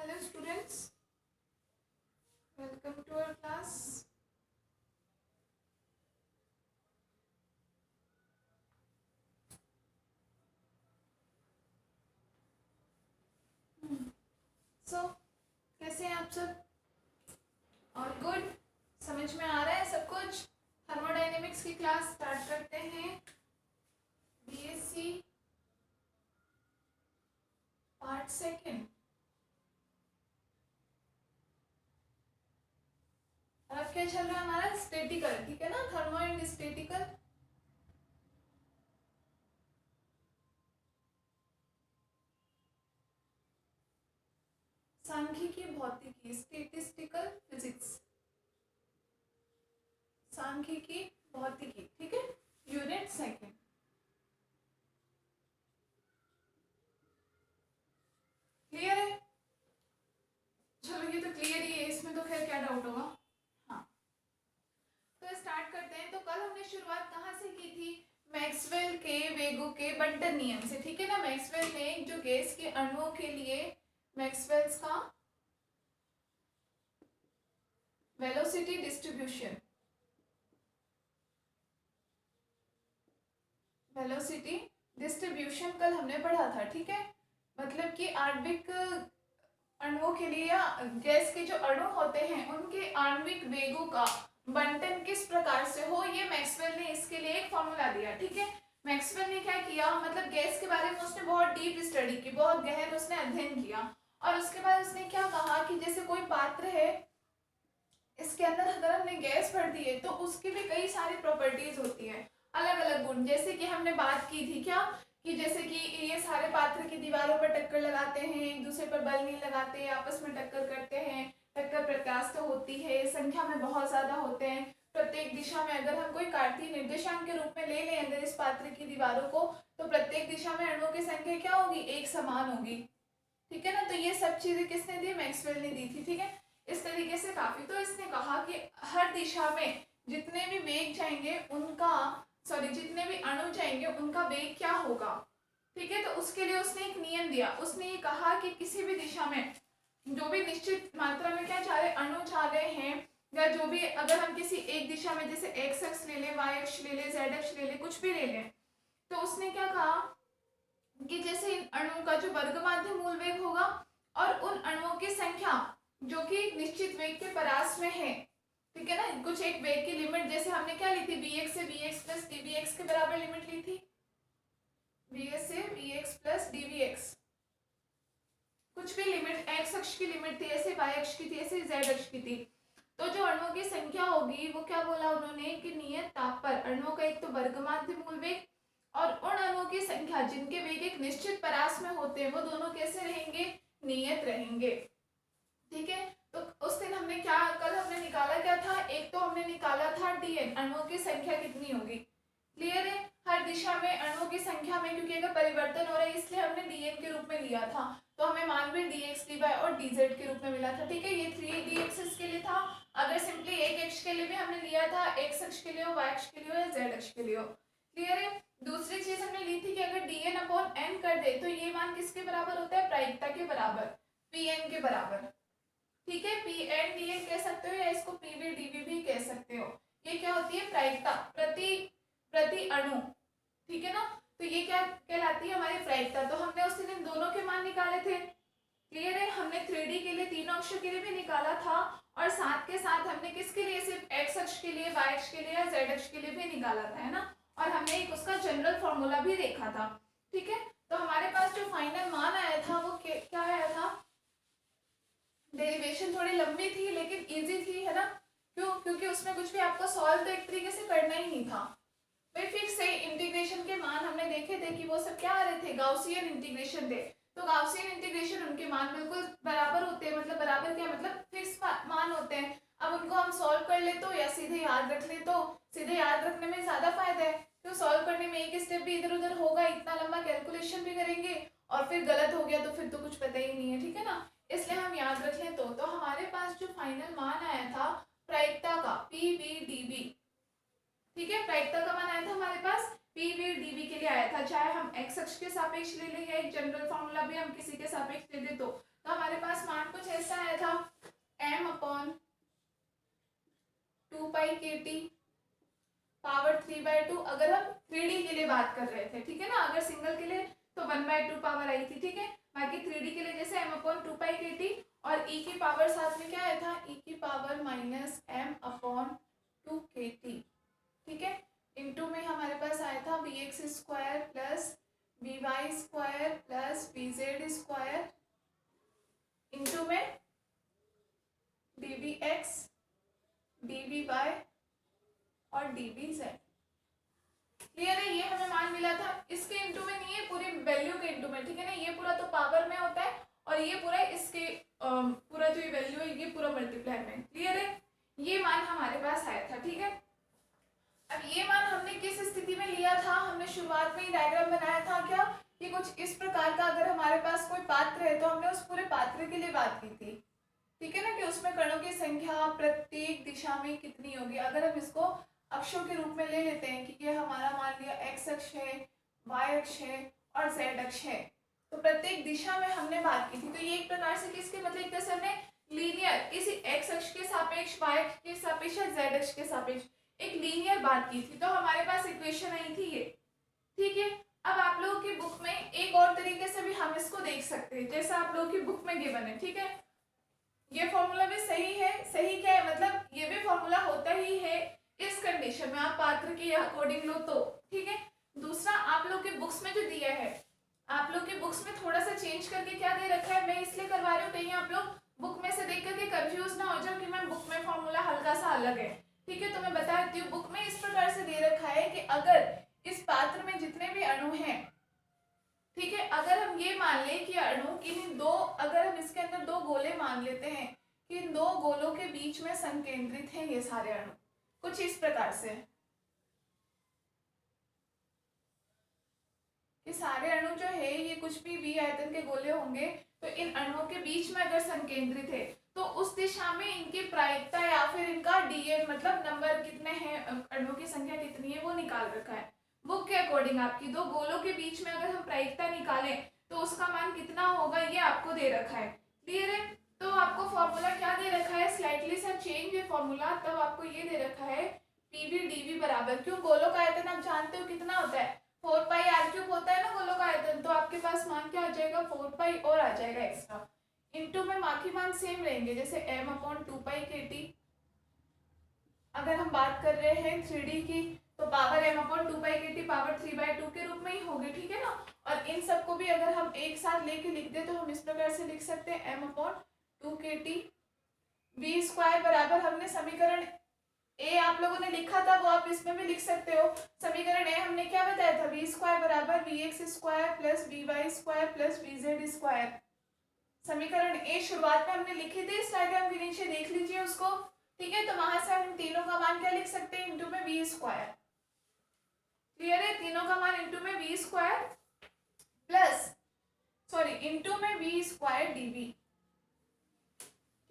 Hello students, welcome to our class. So, कैसे हैं आप सब? और गुड, समझ में आ रहा है सब कुछ? थर्मोडायनेमिक्स की क्लास स्टार्ट करते हैं। BSc part second. अब क्या चल रहा है हमारा? स्टैटिकल, ठीक है ना? Thermo and statistical. सांख्यिकी, भौतिकी, स्टैटिस्टिकल फिजिक्स। सांख्यिकी, भौतिकी, ठीक है? Unit second. क्लियर है? चलो ये तो क्लियर ही है, इसमें तो खैर क्या डाउट होगा। हाँ, तो स्टार्ट करते हैं। तो कल हमने शुरुआत कहाँ से की थी? मैक्सवेल के वेगों के बंटन नियम से, ठीक है ना? मैक्सवेल ने जो गैस के अणुओं के लिए मैक्सवेल्स का वेलोसिटी डिस्ट्रीब्यूशन, वेलोसिटी डिस्ट्रीब्यूशन कल हमने पढ़ा था, ठीक है? मतलब कि आणविक अणुओं के लिए या गैस के जो अणु होते हैं उनके आणविक वेगों का बंटन किस प्रकार से हो, ये मैक्सवेल ने इसके लिए एक फॉर्मूला दिया, ठीक है? मैक्सवेल ने क्या किया, मतलब गैस के बारे में उसने बहुत डीप स्टडी की, बहुत गहन उसने अध्ययन किया, और उसके बाद उसने क्या कहा कि जैसे कोई पात्र है, इसके अंदर अगर हमने गैस भर दी है तो उसकी भी कई सारी प्रॉपर्टीज होती है, अलग अलग गुण। जैसे कि हमने बात की थी क्या, कि जैसे कि ये सारे पात्र की दीवारों पर टक्कर लगाते हैं, एक दूसरे पर बल नहीं लगाते, आपस में टक्कर करते हैं, टक्कर प्रत्यास्थ होती है, संख्या में बहुत ज्यादा होते हैं, प्रत्येक दिशा में अगर हम कोई कार्तीय निर्देशांक के रूप में ले लें अगर इस पात्र की दीवारों को, तो प्रत्येक दिशा में अणुओं की संख्या क्या होगी? एक समान होगी, ठीक है ना? तो ये सब चीजें किसने दी? मैक्सवेल ने दी थी, ठीक है? इस तरीके से काफी। तो इसने कहा कि हर दिशा में जितने भी वेग जाएंगे उनका, सॉरी, जितने भी अणु जाएंगे उनका वेग क्या होगा, ठीक है? तो उसके लिए उसने एक नियम दिया। उसने ये कहा कि किसी भी दिशा में जो भी निश्चित मात्रा में क्या जा रहे अणु जा रहे हैं, या जो भी, अगर हम किसी एक दिशा में जैसे एक्स अक्ष ले लें, वाई अक्ष ले लें, जेड अक्ष ले लें, कुछ भी ले लें, तो उसने क्या कहा कि जैसे इन अणुओं का जो वर्ग माध्य मूल वेग होगा और उन अणुओं की संख्या जो कि निश्चित वेग के परास में है, ठीक है ना? कुछ एक वेग की लिमिट, जैसे हमने क्या ली थी? bx से bx प्लस dvx के बराबर लिमिट ली थी, bs से bx प्लस dvx, कुछ भी लिमिट, x अक्ष की लिमिट थी, ऐसे y अक्ष की थी, ऐसे z अक्ष की थी। तो जो अणुओं की संख्या होगी वो क्या बोला उन्होंने कि नियत ताप पर अणुओं का एक तो वर्ग माध्य मूल वेग और उन अणुओं की संख्या जिनके वेग एक निश्चित परास में होते हैं वो दोनों कैसे रहेंगे? नियत रहेंगे, ठीक है? तो उस दिन हमने क्या, कल हमने निकाला क्या था? एक तो हमने निकाला था dn, अणुओं की संख्या कितनी होगी। क्लियर है? हर दिशा में अणुओं की संख्या में, क्योंकि अगर परिवर्तन हो रहा है इसलिए हमने dn के रूप में लिया था, तो हमें मान भी dx dy और dz के रूप में मिला था, ठीक है? ये 3d एक्सिस के लिए था। अगर सिंपली एक अक्ष के लिए भी हमने लिया था, x अक्ष के लिए हो, y अक्ष के लिए हो या z अक्ष के लिए हो। क्लियर है? दूसरी चीज हमने ली थी कि अगर dn अपॉन n कर दे तो ये मान किसके बराबर होता है? प्रायिकता के बराबर, pn के बराबर, ठीक है? पी एन डी एन कह सकते हो या इसको पीवी डीवी भी कह सकते हो। ये क्या होती है? प्रायिकता, प्रति अणु, ठीक है ना? तो ये क्या कहलाती है? हमारी प्रायिकता। तो हमने उस दिन दोनों के मान निकाले थे। क्लियर है? हमने 3D के लिए, तीनों अक्षों के लिए भी निकाला था, और साथ के साथ हमने किसके लिए? सिर्फ एक्स अक्ष के लिए, वाई अक्ष के लिए या जेड अक्ष के लिए भी निकाला था, है ना? और हमने एक उसका जनरल फॉर्मूला भी देखा था, ठीक है? तो हमारे पास जो फाइनल मान आया था वो क्या आया था? डेरिवेशन थोड़ी लंबी थी लेकिन इजी थी, है ना? क्यों? क्योंकि उसमें कुछ भी आपको सॉल्व तो एक तरीके से करना ही नहीं था। भाई फिर से इंटीग्रेशन के मान हमने देखे थे कि वो सब क्या आ रहे थे? गाउसियन इंटीग्रेशन थे। तो गाउसियन इंटीग्रेशन उनके मान बिल्कुल बराबर होते हैं, मतलब बराबर क्या मतलब फिक्स मान होते हैं। अब उनको हम सॉल्व कर ले तो या सीधे याद रख ले, तो सीधे याद रखने में ज्यादा फायदा है, तो सॉल्व करने में एक स्टेप भी इधर उधर होगा, इतना लंबा कैलकुलेशन भी करेंगे और फिर गलत हो गया तो फिर तो कुछ पता ही नहीं है, ठीक है ना? इसलिए हम याद रख लें। तो हमारे पास जो फाइनल मान आया था प्रायिकता का PVDB, ठीक है? प्रायिकता का मान आया था हमारे पास PVDB के लिए आया था, चाहे हम एक्स अक्ष के सापेक्ष ले लें या एक जनरल फॉर्मूला भी हम किसी के सापेक्ष ले दें तो हमारे पास मान कुछ ऐसा आया था m/2π/kT पावर 3/2। अगर हम 3D के लिए बात कर रहे थे, ठीक है ना, अगर सिंगल के लिए तो 1/2 पावर आई थी, ठीक है। बाकी 3D के लिए जैसे m/2π/kT और e की पावर साथ में क्या आया था, e की पावर -m/2kT, ठीक है। इनटू में हमारे पास आया था vx² plus vy² plus vz² into में dvx dvy और dvz। क्लियर है, ये हमें मान मिला था। इसके इनटू में नहीं है, पूरी वैल्यू के इनटू में, ठीक है ना। ये पूरा तो पावर में होता है और ये पूरा इसके पूरा जो ये वैल्यू है ये पूरा मल्टीप्लाई में। क्लियर है, ये मान हमारे पास आया था, ठीक है। अब ये मान हमने किस स्थिति में लिया था, हमने शुरुआत में ही डायग्राम बनाया था क्या, कि कुछ इस प्रकार का अगर हमारे पास कोई पात्र है तो हमने उस पूरे पात्र के लिए बात की थी, ठीक है ना, कि उसमें कणों की संख्या प्रत्येक दिशा में कितनी होगी। अगर हम इसको अक्षों के रूप में ले लेते हैं कि ये हमारा मान लिया x अक्ष है, y अक्ष है और z अक्ष है, तो प्रत्येक दिशा में हमने बात की थी। तो ये एक प्रकार से किसके मतलब एक तरह से हमने लीनियर इसी x अक्ष के सापेक्ष, y अक्ष के सापेक्ष या z अक्ष के सापेक्ष एक लीनियर बात की थी। तो हमारे पास इक्वेशन आई थी ये, ठीक है। अब आप लोगों की बुक में एक और तरीके से भी हम इसको देख सकते हैं, जैसा आप लोगों की बुक में गिवन है, ठीक है। ये फॉर्मूला भी सही है, सही क्या है मतलब ये भी फॉर्मूला होता ही है इस कंडीशन में आप पात्र के अकॉर्डिंग लो तो, ठीक है। दूसरा आप लोग के बुक्स में जो दिया है, आप लोग के बुक्स में थोड़ा सा चेंज करके क्या दे रखा है, मैं इसलिए करवा रही हूँ कहीं आप लोग बुक में से देख करके कंफ्यूज ना हो जाओ कि मैम बुक में फॉर्मूला हल्का सा अलग है, ठीक है। तो मैं बता देती हूँ, बुक में इस प्रकार से दे रखा है कि अगर इस पात्र में जितने भी अणु हैं, ठीक है, अगर हम ये मान ले कि अणु किन्हीं दो, अगर हम इसके अंदर दो गोले मान लेते हैं कि इन दो गोलों के बीच में संकेंद्रित हैं ये सारे अणु, कुछ इस प्रकार से कि सारे अणु जो है ये कुछ भी v आयतन के गोले होंगे, तो इन अणुओं के बीच में अगर संकेंद्रित है तो उस दिशा में इनकी प्रायिकता या फिर इनका dn मतलब नंबर कितने हैं, अणुओं की संख्या कितनी है वो निकाल रखा है बुक के अकॉर्डिंग। आपकी दो गोलों के बीच में अगर हम प्रायिकता निकालें तो उसका मान कितना होगा ये आपको दे रखा है। क्लियर है, तो आपको फॉर्मूला क्या दे रखा है, स्लाइटली सा चेंज है फॉर्मूला, तब आपको ये दे रखा है पीवी डीवी बराबर, क्यों गोलों का आयतन आप जानते हो कितना होता है 4πr³ होता है ना गोलों का आयतन, तो आपके पास मान क्या आ जाएगा 4π और आ जाएगा एक्स्ट्रा, इनटू में बाकी मान सेम रहेंगे जैसे m/2π/kT। अगर हम बात कर रहे हैं 3D की तो पावर m/2π/kT पावर 3/2 के रूप में ही होगी, ठीक है ना। और इन सबको भी अगर हम एक साथ लेके लिख दे तो हम इस प्रकार से लिख सकते हैं m/2kT v² बराबर, हमने समीकरण ए आप लोगों ने लिखा था वो आप इसमें भी लिख सकते हो। समीकरण ए हमने क्या बताया था, v² बराबर vx² plus vy² plus vz²। समीकरण ए शुरुआत में हमने लिखी थी, इस डायग्राम के नीचे देख लीजिए उसको, ठीक है। तो वहां से हम तीनों का मान क्या लिख सकते हैं, इनटू में v²। क्लियर है, तीनों का मान इनटू में v² प्लस इनटू में v² dv,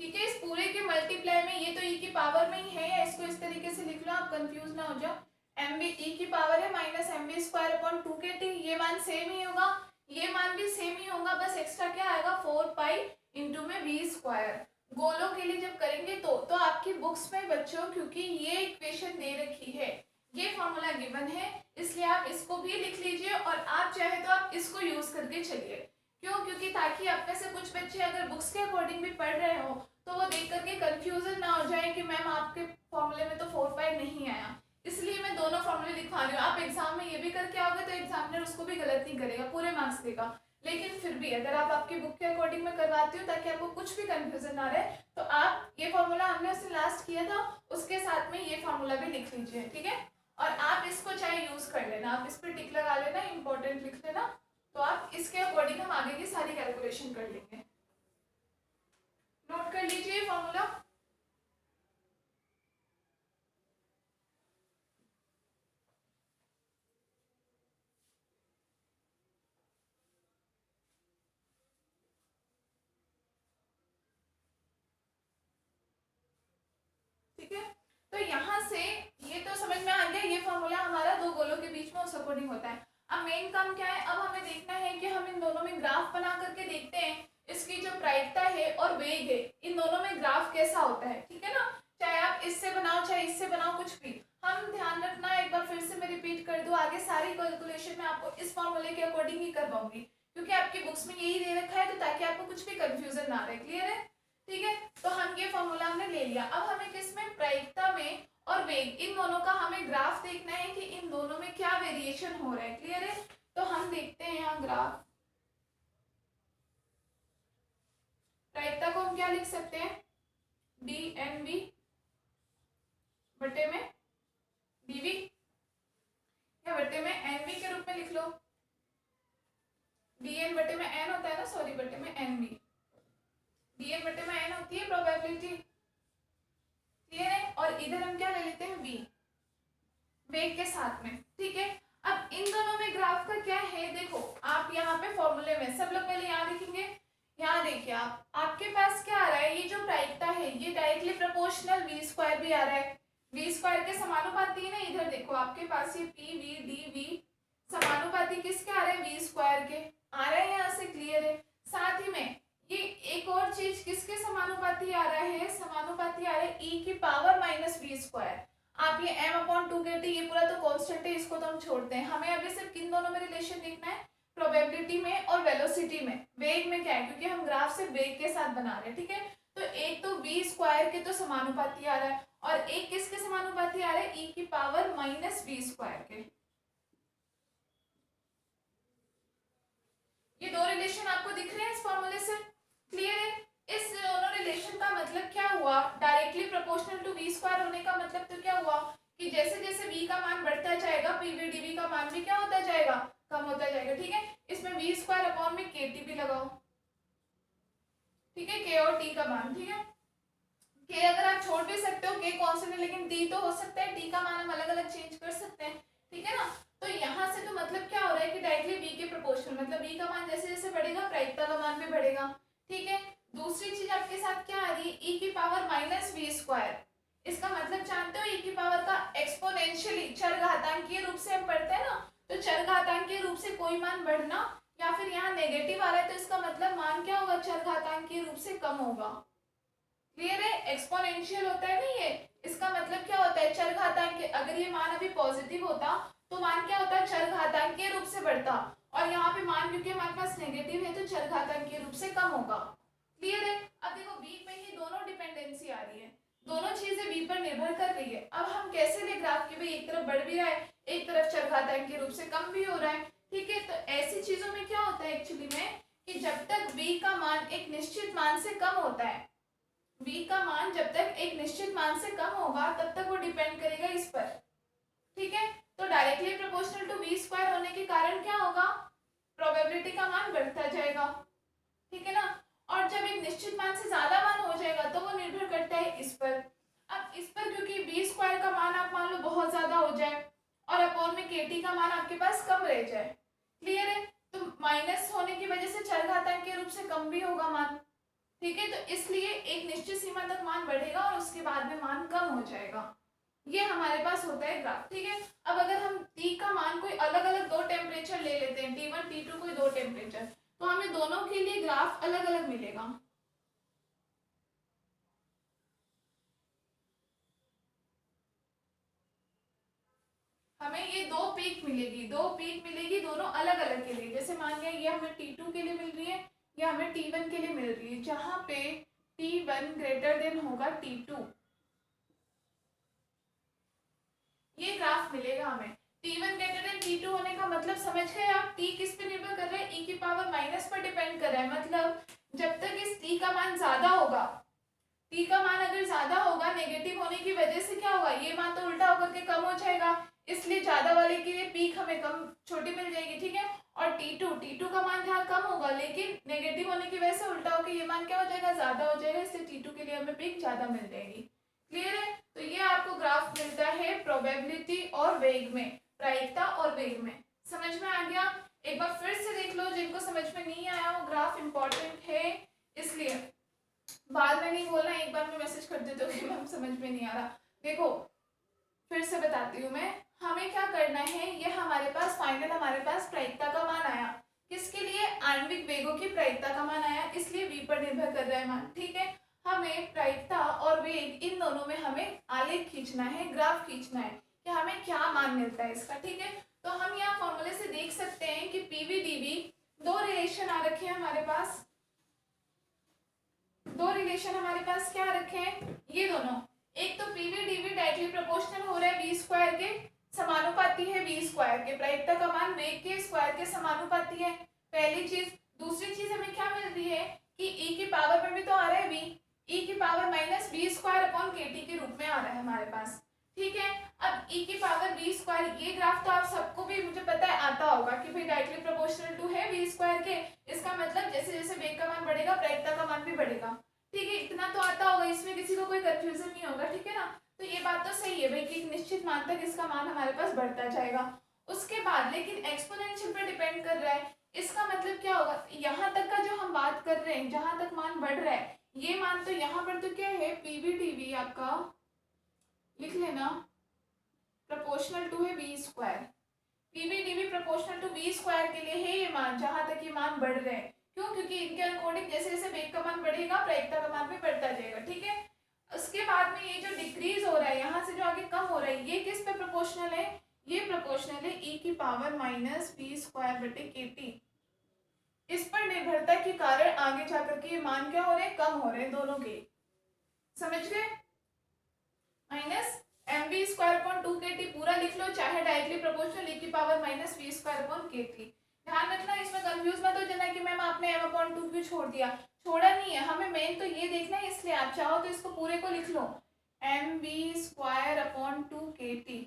ठीक है। इस पूरे के मल्टीप्लाई में ये तो e की पावर में ही है, या इसको इस तरीके से लिख लो आप कंफ्यूज ना हो जाओ, mv e की पावर है माइनस mv²/2kT, ये मान सेम ही होगा, ये मान भी सेम ही होगा, बस एक्स्ट्रा क्या आएगा 4π इनटू में v²। गोलों के लिए जब करेंगे तो आपकी बुक्स में बच्चों क्योंकि ये इक्वेशन दे रखी है, ये फॉर्मूला गिवन है, इसलिए आप इसको भी लिख लीजिए और आप चाहे तो आप इसको यूज करके चलिए। क्यों, क्योंकि ताकि आप में से कुछ बच्चे अगर बुक्स के अकॉर्डिंग भी पढ़ रहे हो तो वो देख करके कंफ्यूजन ना हो जाए कि मैम आपके फॉर्मूले में तो 4π नहीं आया, इसलिए मैं दोनों फॉर्मूले लिखवा रही हूँ। आप एग्जाम में ये भी करके आओगे तो एग्जामिनर उसको भी गलत नहीं करेगा, पूरे मार्क्स देगा, लेकिन फिर भी अगर आप आपकी बुक के अकॉर्डिंग में करवाती हो ताकि आपको कुछ भी कंफ्यूजन ना रहे, तो आप ये फॉर्मूला हमने उससे लास्ट किया था उसके साथ में ये फॉर्मूला भी लिख लीजिए, ठीक है। और आप इसको चाहे यूज कर लेना, आप इस पर टिक लगा लेना, इंपॉर्टेंट लिख लेना, तो आप इसके अकॉर्डिंग हम आगे की सारी कैलकुलेशन कर लेंगे। नोट कर लीजिए फॉर्मूला, ठीक है। तो यहाँ से ये तो समझ में आ गया, ये फॉर्मूला हमारा दो गोलों के बीच में उस अकॉर्डिंग होता है। अब मेन काम क्या है, अब हमें देखना है कि हम इन दोनों में ग्राफ बना करके देखते हैं इसकी जो प्रायिकता है और वेग है, इन दोनों में ग्राफ कैसा होता है, ठीक है ना। चाहे आप इससे बनाओ चाहे इससे बनाओ, कुछ भी हम ध्यान रखना। एक बार फिर से मैं रिपीट कर दूं, आगे सारी कैलकुलेशन मैं आपको इस फॉर्मूले के अकॉर्डिंग ही करवाऊंगी, क्योंकि आपकी बुक्स में यही दे रखा है, तो ताकि आपको कुछ भी कंफ्यूजन ना रहे। क्लियर है, ठीक है। तो हम ये फॉर्मूला हमने ले लिया। अब हमें किसमें, प्रायिकता में और वेग, इन दोनों का हमें ग्राफ देखना है कि इन दोनों में क्या वेरिएशन हो रहा है। क्लियर है, तो हम देखते हैं यहाँ ग्राफ। प्रायिकता को हम क्या लिख सकते हैं, डी एन वी बटे में डीवी, या बटे में एन वी के रूप में लिख लो। डी एन बटे में एन होता है ना, सॉरी, बटे में एन वी। डी एन बटे में एन होती है प्रोबेबिलिटी। क्लियर है, और इधर हम क्या ले लेते हैं, वी, वेग के साथ में। ठीक है, अब इन दोनों में ग्राफ का क्या है, देखो आप यहाँ पे फॉर्मूले में सब लोग पहले यहाँ देखेंगे। यहाँ देखिए आप, आपके पास क्या आ रहा है, ये जो प्रायिकता है ये डायरेक्टली प्रोपोर्शनल वी स्क्वायर भी आ रहा है, वी स्क्वायर के समानुपाती है ना। इधर देखो आपके पास ये पी वी डी वी समानुपाती किसके आ रहे हैं, वी स्क्वायर के आ रहे हैं, यहाँ से क्लियर है। साथ ही में ये एक और चीज किसके समानुपाती आ रहा है, समानुपाती आ रहा है ई की पावर माइनस वी स्क्वायर। आप ये m/2 के टी, ये पूरा तो कांस्टेंट है, इसको तो हम छोड़ते हैं। हमें अभी सिर्फ किन दोनों में रिलेशन देखना है, प्रोबेबिलिटी में और वेलोसिटी में। वेग में क्या है, क्योंकि हम ग्राफ से वेग के साथ बना रहे हैं, ठीक है। तो एक तो वी स्क्वायर के तो समानुपाती आ रहा है, और एक किसके समानुपाती आ रहा है, ई की पावर माइनस वी स्क्वायर के। ये दो रिलेशन आपको दिख रहे हैं इस फॉर्मूले से, क्लियर है। इस दोनों रिलेशन का मतलब क्या हुआ, directly proportional to v square होने का मतलब तो क्या हुआ कि जैसे जैसे v का मान बढ़ता जाएगा पीवी डीवी का मान भी क्या होता जाएगा, कम होता जाएगा। ठीक है, इसमें वी स्क्वायर अपॉन में के टी भी लगाओ, ठीक है, के और टी का मान। ठीक है, के अगर आप छोड़ भी सकते हो, के कांस्टेंट है, लेकिन टी तो हो सकता है, टी का मान हम अलग अलग चेंज कर सकते हैं, ठीक है ना। तो यहाँ से तो मतलब क्या हो रहा है कि डायरेक्टली v के प्रोपोर्शनल, मतलब v का मान जैसे जैसे बढ़ेगा प्रायिकता का मान भी बढ़ेगा। ठीक है, दूसरी चीज आपके साथ क्या आ रही है, e की पावर माइनस वी स्क्वायर। इसका मतलब जानते हो, e की पावर का एक्सपोनेंशियली चरघातांकीय रूप से हम पढ़ते हैं ना, तो चरघातांकीय रूप से कोई मान बढ़ना, या फिर यहाँ नेगेटिव आ रहा है तो इसका मतलब मान क्या होगा, चरघातांकीय रूप से कम होगा। क्लियर है, एक्सपोनेंशियल होता है ना ये, इसका मतलब क्या होता है, चरघातांकीय। अगर ये मान अभी पॉजिटिव होता तो मान क्या होता है, चरघातांकीय रूप से बढ़ता, और यहाँ पे मान क्योंकि हमारे पास नेगेटिव है तो चरघातांकीय रूप से कम होगा। क्लियर है, अब देखो v पे ही दोनों डिपेंडेंसी आ रही है, दोनों चीजें v पर निर्भर कर रही है। अब हम कैसे ले ग्राफ की, भाई एक तरफ बढ़ भी रहा है, एक तरफ चरघातांकीय रूप से कम भी हो रहा है। ठीक है, तो ऐसी चीजों में क्या होता है एक्चुअली में, कि जब तक v का मान एक निश्चित मान से कम होता है, v का मान जब तक एक निश्चित मान से कम होगा तब तक वो डिपेंड करेगा इस पर। ठीक है, तो directly proportional to v square होने के कारण क्या होगा, प्रोबेबिलिटी का मान बढ़ता जाएगा, ठीक है ना। और जब एक निश्चित मान से ज्यादा मान हो जाएगा तो वो निर्भर करता है इस पर। अब इस पर क्योंकि वी स्क्वायर का मान आप मान लो बहुत ज्यादा हो जाए और अपॉन में के टी का मान आपके पास कम रह जाए, क्लियर है, तो माइनस होने की वजह से चरघातांकीय रूप से कम भी होगा मान। ठीक है, तो इसलिए एक निश्चित सीमा तक मान बढ़ेगा और उसके बाद में मान कम हो जाएगा, ये हमारे पास होता है ग्राफ। ठीक है, अब अगर हम टी का मान कोई अलग अलग दो टेम्परेचर ले लेते हैं, T1 T2 कोई दो टेम्परेचर, तो हमें दोनों के लिए ग्राफ अलग अलग मिलेगा। हमें ये दो पीक मिलेगी, दो पीक मिलेगी दोनों अलग अलग के लिए। जैसे मान लिया ये हमें T2 के लिए मिल रही है, या हमें T1 के लिए मिल रही है, जहां पे T1 ग्रेटर देन होगा T2, ये ग्राफ मिलेगा हमें। T1 ग्रेटर देन T2 होने का मतलब समझ गए आप, T किस पे निर्भर कर रहा है, e की पावर माइनस पर डिपेंड कर रहा है। मतलब जब तक इस T का मान ज्यादा होगा, T का मान अगर ज्यादा होगा, नेगेटिव होने की वजह से क्या होगा, ये मान तो उल्टा होकर के कम हो जाएगा, इसलिए ज्यादा वाले के लिए पीक हमें कम छोटी मिल जाएगी। ठीक है, और T2 का मान जहाँ कम होगा लेकिन नेगेटिव होने की वजह से उल्टा होकर ये मान क्या हो जाएगा, ज्यादा हो जाएगा, इसलिए T2 के लिए हमें पीक ज्यादा मिल जाएगी। क्लियर है, तो ये आपको ग्राफ मिलता है प्रोबेबिलिटी और वेग में, प्रायिकता और वेग में। समझ में आ गया, एक बार फिर से देख लो, जिनको समझ में नहीं आया वो ग्राफ इंपॉर्टेंट है, इसलिए बाद में नहीं बोलना, एक बार में मैसेज कर देते हो कि मैम समझ में नहीं आ रहा। देखो फिर से बताती हूँ मैं, हमें क्या करना है, ये हमारे पास फाइनल हमारे पास प्रायिकता का मान आया, किसके लिए? आणविक वेगों की प्रायिकता का मान आया, इसलिए v पर निर्भर कर रहा है मान। ठीक है, हमें प्रायिकता और वेग इन दोनों में हमें आलेख खींचना है, ग्राफ खींचना है कि हमें क्या मान मिलता है इसका। ठीक है, तो हम यहाँ फॉर्मूले से देख सकते हैं कि पीवी डीवी दो रिलेशन आ रखे हैं हमारे पास, दो रिलेशन हमारे पास क्या रखे हैं, ये दोनों। एक तो पीवी डीवी डायरेक्टली प्रोपोर्शनल हो रहा है वी स्क्वायर के समानुपाती है, वी स्क्वायर के प्रायिकता का मान वेग के स्क्वायर के समानुपाती है, पहली चीज। दूसरी चीज हमें क्या मिल रही है कि e की पावर में भी तो आ रहा है v, e की power minus v square upon k T के रूप में आ रहा है हमारे पास। ठीक है, अब e की पावर वी स्क्वायर, ये ग्राफ तो आप सबको भी मुझे पता है आता होगा कि भाई डायरेक्टली प्रोपोर्शनल टू है वी स्क्वायर के, इसका मतलब जैसे जैसे वेग का मान बढ़ेगा प्रायिकता का मान भी बढ़ेगा। ठीक है, इतना तो आता होगा, इसमें किसी को कोई कंफ्यूजन नहीं होगा। ठीक है ना, तो ये बात तो सही है भाई कि एक निश्चित मान तक इसका मान हमारे पास बढ़ता जाएगा। उसके बाद लेकिन एक्सपोनेंशियल पे डिपेंड कर रहा है, इसका मतलब क्या होगा, यहाँ तक का जो हम बात कर रहे हैं, जहां तक मान बढ़ रहा है, ये मान तो यहाँ पर तो क्या है, पीवी टीवी आपका लिख लेना प्रोपोर्शनल टू है v square, PV DV proportional to v square के लिए है ये मान, जहां तक ये मान बढ़ रहे हैं। क्यों? क्योंकि इनके अकॉर्डिंग जैसे जैसे वेग का मान बढ़ेगा प्रायिकता का मान भी बढ़ता जाएगा। ठीक है, उसके बाद में ये जो डिक्रीज हो रहा है, यहाँ से जो आगे कम हो रहा है, ये किस पे प्रोपोर्शनल है, ये प्रोपोर्शनल है e की पावर माइनस वी स्क्वायर बटे के टी। इस पर निर्भरता के कारण आगे जाकर के ये मान क्या हो रहे हैं, कम हो रहे हैं दोनों के। समझ गए? Minus m we square upon two के टी पूरा लिख लो, चाहे डायरेक्टली प्रोपोर्शनल e की power minus v square upon k T. ध्यान रखना, इसमें कंफ्यूज मत हो जाना कि मैम आपने m अपॉन टू क्यों छोड़ दिया। छोड़ा नहीं है, हमें मेन तो ये देखना है, इसलिए आप चाहो तो इसको पूरे को लिख लो, M we square upon two के टी,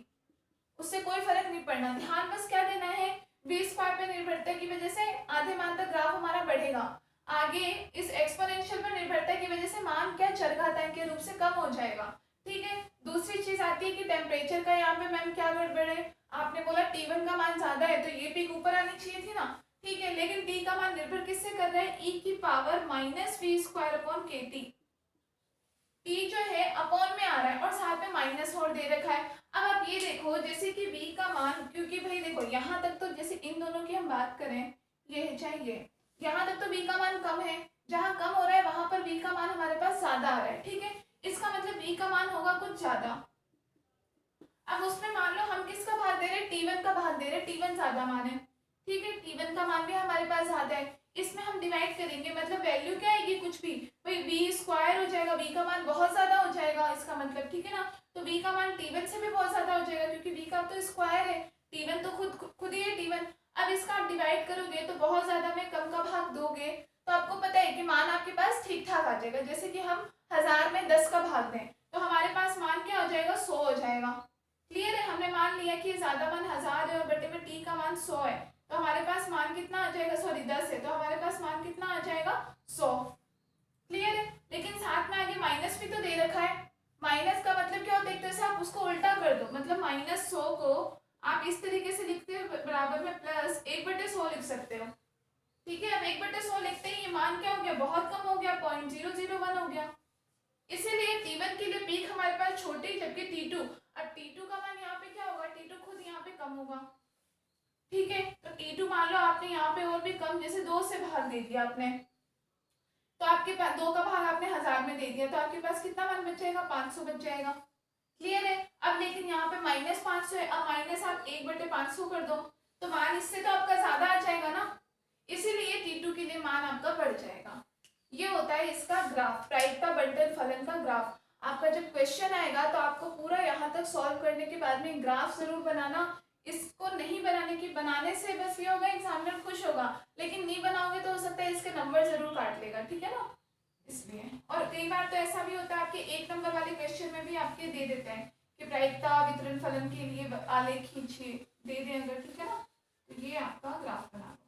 उससे कोई फर्क नहीं पड़ना। ध्यान बस क्या देना है, वी स्क्वायर पे निर्भरता की वजह से आधे मान तक ग्राफ हमारा बढ़ेगा, आगे इस एक्सपोनेंशियल पर निर्भरता की वजह से मान क्या चरघातांक के रूप से कम हो जाएगा। ठीक है, दूसरी चीज आती है कि टेम्परेचर का यहाँ पे मैम क्या गड़बड़ है, आपने बोला T1 का मान ज्यादा है तो ये पीक ऊपर आनी चाहिए थी ना। ठीक है, लेकिन T का मान निर्भर किससे कर रहा है, e की power minus v square upon k T. T जो है अपॉन में आ रहा है और साथ में माइनस और दे रखा है। अब आप ये देखो जैसे कि v का मान, क्योंकि भाई देखो यहाँ तक तो जैसे इन दोनों की हम बात करें, ये है चाहिए, यहाँ तक तो v का मान कम है, जहाँ कम हो रहा है वहां पर v का मान हमारे पास ज्यादा आ रहा है। ठीक है, इसका मतलब v का मान होगा कुछ ज्यादा। अब उसमें मान लो हम किसका भाग दे रहे हैं, T1 का भाग दे रहे हैं, T1 ज्यादा मान है। ठीक है, T1 का मान भी हमारे पास ज्यादा है, इसमें हम डिवाइड करेंगे, मतलब वैल्यू क्या आएगी, कुछ भी भाई वी स्क्वायर हो जाएगा, वी का मान बहुत ज्यादा हो जाएगा इसका मतलब। ठीक है ना, तो वी का मान T1 से भी बहुत ज्यादा हो जाएगा, क्योंकि वी का तो स्क्वायर है, T1 तो खुद ही है T1। अब इसका आप डिवाइड करोगे तो बहुत ज्यादा में कम का भाग दोगे तो आपको पता है कि मान आपके पास ठीक ठाक आ जाएगा। जैसे कि हम 1000 में 10 का भाग दें तो हमारे पास मान क्या हो जाएगा, 100 हो जाएगा। क्लियर है, हमने मान लिया कि ज्यादा मान 1000 है और बटे में टी का मान 100 है, तो हमारे पास मान कितना आ जाएगा, सॉरी 10 है, तो हमारे पास मान कितना आ जाएगा, 100। क्लियर है, लेकिन साथ में आगे माइनस भी तो दे रखा है। माइनस का मतलब क्या होता है, एक तरह से आप उसको उल्टा कर दो, मतलब माइनस 100 को आप इस तरीके से लिखते हो, बराबर में प्लस 1/100 लिख सकते हो। ठीक है, अब 1/100 लिखते ही ये मान क्या हो गया, बहुत कम हो गया, 0.001 हो गया। इसीलिए T1 के लिए पीक हमारे पास छोटी, जबकि T2, अब T2 का मान यहाँ पे क्या होगा, T2 खुद यहाँ पे कम होगा। ठीक है, तो T2 मान लो आपने यहाँ पे और भी कम, जैसे 2 से भाग दे दिया आपने, तो आपके पास 2 का भाग आपने 1000 में दे दिया, तो आपके पास कितना मान बच जाएगा, 500 बच जाएगा। क्लियर है, अब लेकिन यहाँ पे माइनस 500 है, अब माइनस आप 1/500 कर दो तो मान इससे तो आपका ज्यादा आ जाएगा ना, इसीलिए T2 के लिए मान आपका बढ़ जाएगा। ये होता है इसका ग्राफ, प्रायिकता बंटन फलन का ग्राफ। आपका जब क्वेश्चन आएगा तो आपको पूरा यहाँ तक सॉल्व करने के बाद में ग्राफ जरूर बनाना। इसको नहीं बनाने की, बनाने से बस ये होगा एग्जामिनर खुश होगा, लेकिन नहीं बनाओगे तो हो सकता है इसके नंबर जरूर काट लेगा। ठीक है ना, इसलिए। और कई बार तो ऐसा भी होता है आपके 1 नंबर वाले क्वेश्चन में भी आपके दे देते हैं कि प्रायिकता वितरण फलन के लिए आलेख खींचिए, दे दें अगर। ठीक है ना, तो ये आपका ग्राफ बना लो।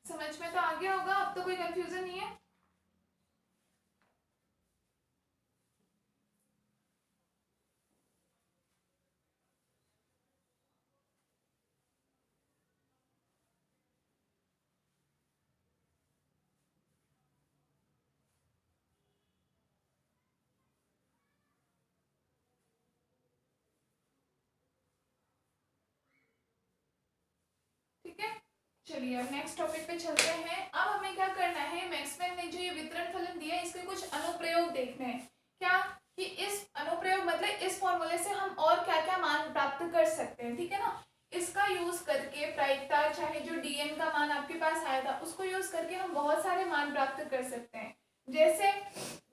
समझ में तो आ गया होगा, अब तो कोई कंफ्यूजन नहीं है। चलिए अब नेक्स्ट टॉपिक पे चलते हैं। अब हमें क्या करना है, मैक्सवेल ने जो ये वितरण फलन दिया है इसके कुछ अनुप्रयोग देखने हैं। क्या कि इस अनुप्रयोग मतलब इस फॉर्मूले से हम और क्या क्या मान प्राप्त कर सकते हैं, ठीक है ना। इसका यूज करके प्रायिकता, चाहे जो dn का मान आपके पास आया था उसको यूज करके हम बहुत सारे मान प्राप्त कर सकते हैं। जैसे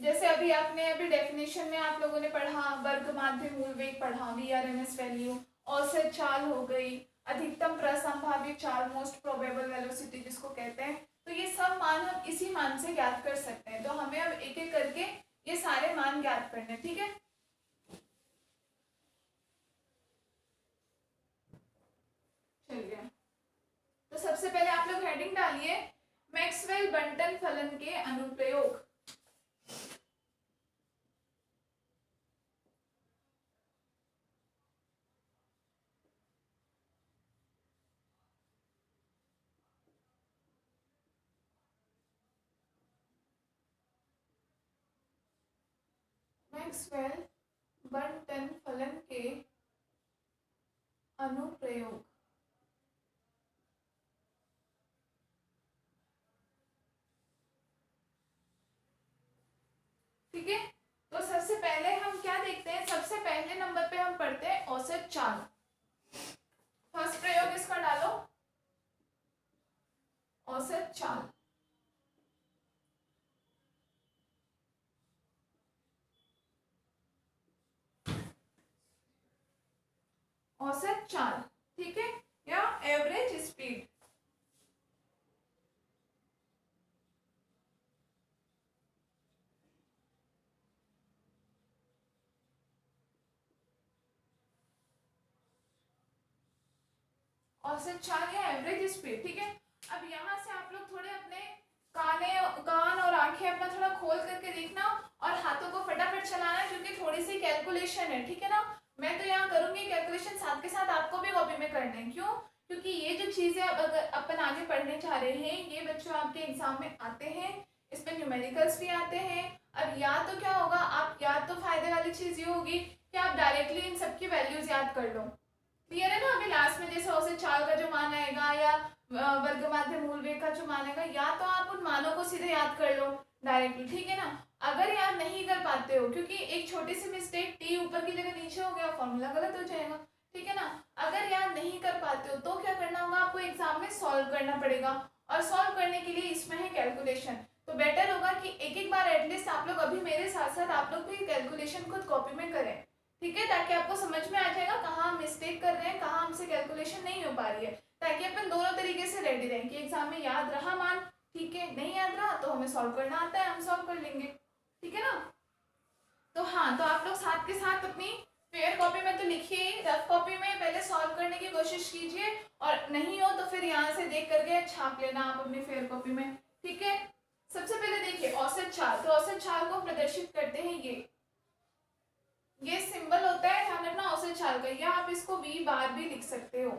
जैसे अभी डेफिनेशन में आप लोगों ने पढ़ा, वर्ग माध्य मूल वेग पढ़ा, VRMS वैल्यू, औसत चाल हो गई, अधिकतम प्रसंभावित चाल, मोस्ट प्रोबेबल वेलोसिटी जिसको कहते हैं। तो ये सब मान हम इसी मान से ज्ञात कर सकते हैं। तो हमें अब एक एक करके ये सारे मान ज्ञात करने, ठीक है। चलिए तो सबसे पहले आप लोग हेडिंग डालिए, मैक्सवेल बंटन फलन के अनुप्रयोग। मैक्सवेल बंटन फलन के अनुप्रयोग। ठीक है, तो सबसे पहले हम क्या देखते हैं, सबसे पहले नंबर पे हम पढ़ते हैं औसत चाल। फर्स्ट प्रयोग इसका डालो, औसत चाल। औसत चाल, ठीक है, या एवरेज स्पीड। औसत चाल या एवरेज स्पीड, ठीक है। अब यहाँ से आप लोग थोड़े अपने कान और आंखें अपना थोड़ा खोल करके देखना और हाथों को फटाफट चलाना, क्योंकि थोड़ी सी कैलकुलेशन है, ठीक है ना। मैं तो यहाँ करूंगी कैलकुलेशन, साथ के साथ आपको भी कॉपी में करना है। क्यों? क्योंकि ये जो चीजें अब अगर अपन आगे पढ़ने जा रहे हैं ये बच्चों आपके एग्जाम में आते हैं, इसमें न्यूमेरिकल्स भी आते हैं। अब या तो क्या होगा, आप या तो फायदे वाली चीज ये होगी कि आप डायरेक्टली इन सबकी वैल्यूज याद कर लो। क्लियर है ना। अभी लास्ट में जैसे औसत चाल का जो मान आएगा या वर्ग माध्य मूल वेग का जो मान आएगा, या तो आप उन मानों को सीधे याद कर लो डायरेक्टली, ठीक है ना। अगर याद नहीं कर पाते हो, क्योंकि एक छोटी सी मिस्टेक, टी ऊपर की जगह नीचे हो गया, फॉर्मूला गलत हो जाएगा, ठीक है ना। अगर याद नहीं कर पाते हो तो क्या करना होगा, आपको एग्जाम में सॉल्व करना पड़ेगा, और सॉल्व करने के लिए इसमें है कैलकुलेशन। तो बेटर होगा कि एक एक बार एटलीस्ट आप लोग अभी मेरे साथ साथ आप लोग भी कैलकुलेशन खुद कॉपी में करें, ठीक है, ताकि आपको समझ में आ जाएगा कहाँ हम मिस्टेक कर रहे हैं, कहाँ हमसे कैलकुलेशन नहीं हो पा रही है, ताकि अपन दोनों तरीके से रेडी रहें कि एग्जाम में याद रहा मान, ठीक है, नहीं याद रहा तो हमें सॉल्व करना आता है, हम सॉल्व कर लेंगे, ठीक है ना। तो हाँ, तो आप लोग साथ के साथ अपनी फेयर कॉपी में तो लिखिए, रफ कॉपी में पहले सॉल्व करने की कोशिश कीजिए, और नहीं हो तो फिर यहाँ से देख करके छाप लेना आप अपनी फेयर कॉपी में, ठीक है। सबसे पहले देखिए औसत चाल, तो औसत चाल को प्रदर्शित करते हैं ये सिंबल होता है, ध्यान रखना, औसत चाल का, या आप इसको वी बार भी लिख सकते हो,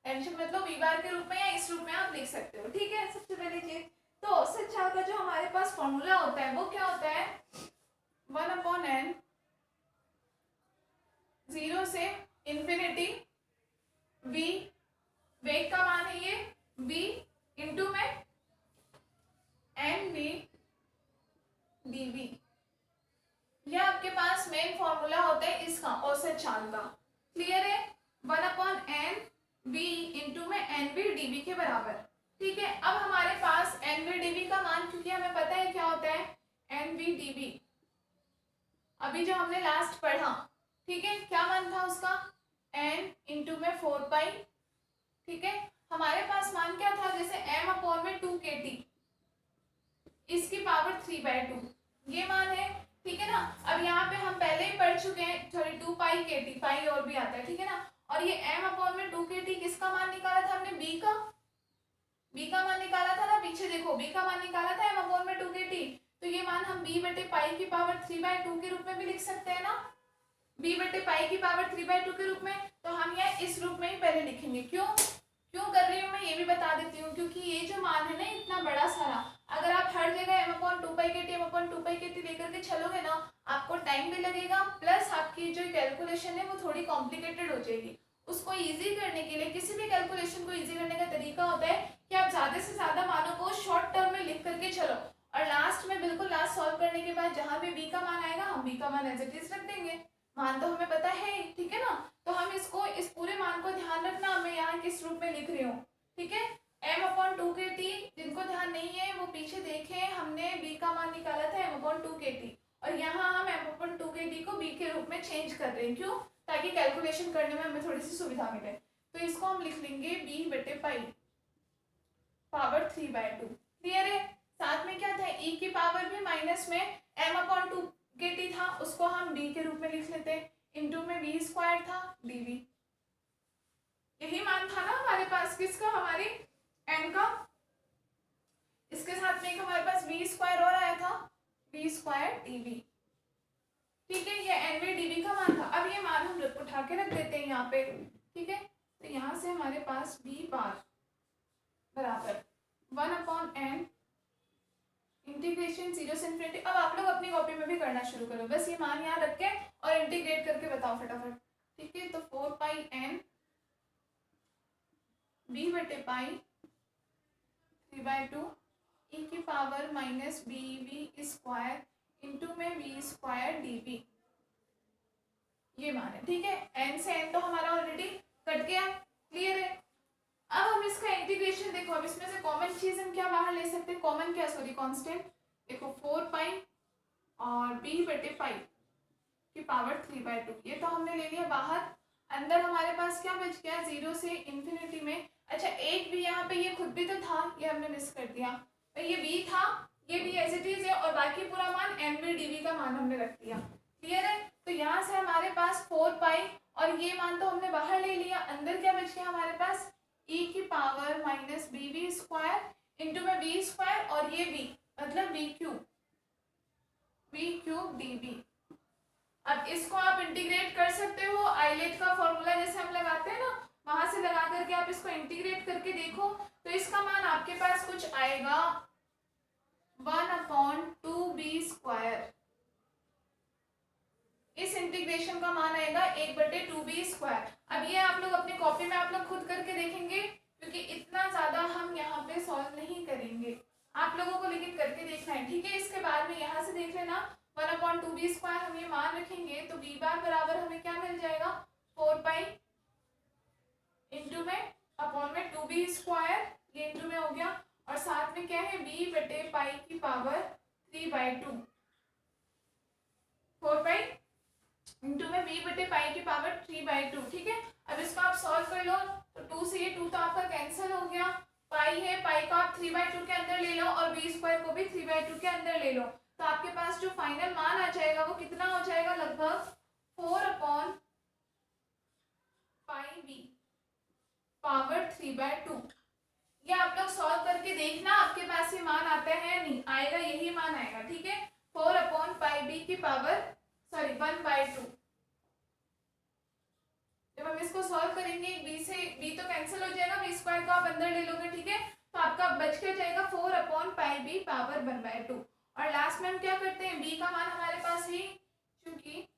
टेंशन मतलब वी बार के रूप में या इस रूप में आप लिख सकते हो, ठीक है। सबसे पहले चीज तो औसत चाल का जो हमारे पास फॉर्मूला होता है वो क्या होता है, 1/n, 0 से इन्फिनिटी, v वेग का मान है ये, v इंटू में nv dv, ये आपके पास मेन फॉर्मूला होता है इसका, औसत चाल का। क्लियर है, 1/n v इंटू में nv dv के बराबर, ठीक है। अब हमारे पास nv dv का मान, क्योंकि हमें पता है क्या होता है nv dv, अभी जो हमने लास्ट पढ़ा, ठीक है, क्या मान था उसका, n इंटू में 4 पाई, ठीक है। हमारे पास मान क्या था, जैसे m/2kT, इसकी पावर 3/2, ये मान है, ठीक है ना। अब यहाँ पे हम पहले ही पढ़ चुके हैं, सॉरी 2 पाई kT, पाई और भी आता है, ठीक है ना। और ये m/2kT किसका मान निकाला था हमने, b का मान निकाला था ना, पीछे देखो b का मान निकाला था m/2kT, तो ये मान हम b बटे पाई की पावर 3/2 के रूप में भी लिख सकते हैं ना, b बटे पाई की पावर 3/2 के रूप में। तो हम यह इस रूप में ही पहले लिखेंगे। क्यों कर रही हूँ मैं ये भी बता देती हूँ, क्योंकि ये जो मान है ना इतना बड़ा सारा, अगर आप हर जगह m/2π/kT लेकर के चलोगे ना, आपको टाइम भी लगेगा, प्लस आपकी जो कैलकुलेशन है वो थोड़ी कॉम्प्लिकेटेड हो जाएगी। उसको इजी करने के लिए, किसी भी कैलकुलेशन को इजी करने का तरीका होता है कि आप ज़्यादा से ज़्यादा मानों को शॉर्ट टर्म में लिख करके चलो, और लास्ट में बिल्कुल लास्ट सॉल्व करने के बाद जहाँ भी बी का मान आएगा हम बी का मान एज इट इज रख देंगे। मान तो हमें पता है, ठीक है ना। तो हम इसको, इस पूरे मान को ध्यान रखना, मैं यहाँ किस रूप में लिख रही हूँ, ठीक है। m/2kt, जिनको ध्यान नहीं है वो पीछे देखें, हमने b का मान निकाला था m/2kt, और यहाँ हम m/2kt को b के रूप में चेंज कर रहे हैं। क्यों? ताकि कैलकुलेशन करने में हमें थोड़ी सी सुविधा मिले। तो इसको हम लिख लेंगे b/पाई पावर 3/2। क्लियर है? साथ में क्या था, e की पावर भी माइनस में m/2kt था, उसको हम d के रूप में लिख लेते हैं, इंटू में v² था dv। यही मान था ना हमारे पास, किसका, हमारी n का। इसके साथ में एक हमारे पास v² और आया था, v² dv। ठीक है, ये nv/dv का मान था। अब ये मान हम उठा के रख देते हैं यहाँ पे, ठीक है। तो यहाँ से हमारे पास v बार बराबर 1/n इंटीग्रेशन 0 से इन्फिनिटी। अब आप लोग अपनी कॉपी में भी करना शुरू करो, बस ये मान यहाँ रख के और इंटीग्रेट करके बताओ फटाफट, ठीक है। तो 4πn b/पाई 3/2 e की पावर माइनस bv² इंटू में v² dv, ये मान है, ठीक है। n से n तो हमारा ऑलरेडी कट गया, क्लियर है। अब हम इसका इंटीग्रेशन देखो, अब इसमें से कॉमन चीज हम क्या बाहर ले सकते हैं, कॉमन क्या, सॉरी कांस्टेंट, देखो 4π और b/पाई की पावर 3/2, ये तो हमने ले लिया बाहर। अंदर हमारे पास क्या बच गया, 0 से इन्फिनिटी में। अच्छा, एक भी यहाँ पे ये खुद भी तो था, ये हमने मिस कर दिया, तो ये b था, ये भी एज इट इज है, और बाकी पूरा मान nv/dv का मान हमने रख दिया, क्लियर है। तो यहाँ से हमारे पास 4π और ये मान तो हमने बाहर ले लिया, अंदर क्या बच गया हमारे पास, e की पावर माइनस bv² इंटू में v² और ये v मतलब v³ dv। अब इसको आप इंटीग्रेट कर सकते हो, आइलेट का फॉर्मूला जैसे हम लगाते हैं ना, वहां से लगा करके आप इसको इंटीग्रेट करके देखो, तो इसका मान आपके पास कुछ आएगा 1/2b²। इस इंटीग्रेशन का मान आएगा 1/2b²। अब ये आप लोग अपनी कॉपी में आप लोग खुद करके देखेंगे, क्योंकि इतना ज्यादा हम यहाँ पे सॉल्व नहीं करेंगे, आप लोगों को लेकिन करके देखना है, ठीक है। इसके बाद में यहाँ से देख लेना 1/2b² हम ये मान रखेंगे, तो b बार बराबर हमें क्या मिल जाएगा, 4π इंटू में अपॉन में 2b², ये इंटू में हो गया, और साथ में क्या है b/पाई की पावर 3/2, 4π इंटू में b/पाई की पावर 3/2, ठीक है। अब इसको आप सॉल्व कर लो, तो 2 से ये 2 तो आपका कैंसिल हो गया, पाई है, पाई को आप 3/2 के अंदर ले लो, और b² को भी 3/2 के अंदर ले लो, तो आपके पास जो फाइनल मान आ जाएगा वो कितना हो जाएगा, लगभग 4/πb पावर 3/2। ये आप लोग सॉल्व करके देखना, आपके पास ये मान आता है नहीं, आएगा, यही मान आएगा, ठीक है। 4/πb की पावर, सॉरी 1/2। जब हम इसको सॉल्व करेंगे, b से b तो कैंसिल हो जाएगा, b² को आप अंदर ले लोगे, ठीक है। तो आपका बच के जाएगा 4/πb पावर 1/2। और लास्ट में हम क्या करते हैं, b का मान हमारे पास ही, क्योंकि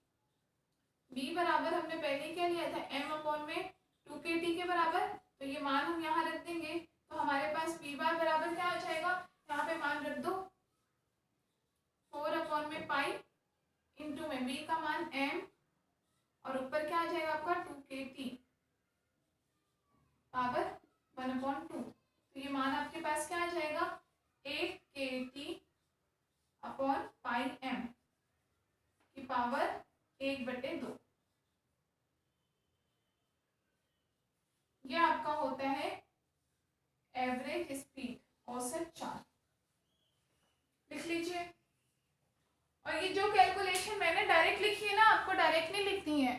b बराबर हमने पहले क्या लिया था, m/2kt के बराबर, तो ये मान हम यहाँ रख देंगे, तो हमारे पास b बार बराबर क्या आ जाएगा, यहाँ पे मान रख दो 4/π इंटू में b का मान m, और ऊपर क्या आ जाएगा आपका 2kt पावर 1/2। तो ये मान आपके पास क्या आ जाएगा, 8kt अपॉन पाई m की पावर 1/2। ये आपका होता है एवरेज स्पीड, औसत चाल, लिख लीजिए। और ये जो कैलकुलेशन मैंने डायरेक्ट लिखी है ना, आपको डायरेक्ट नहीं लिखनी है,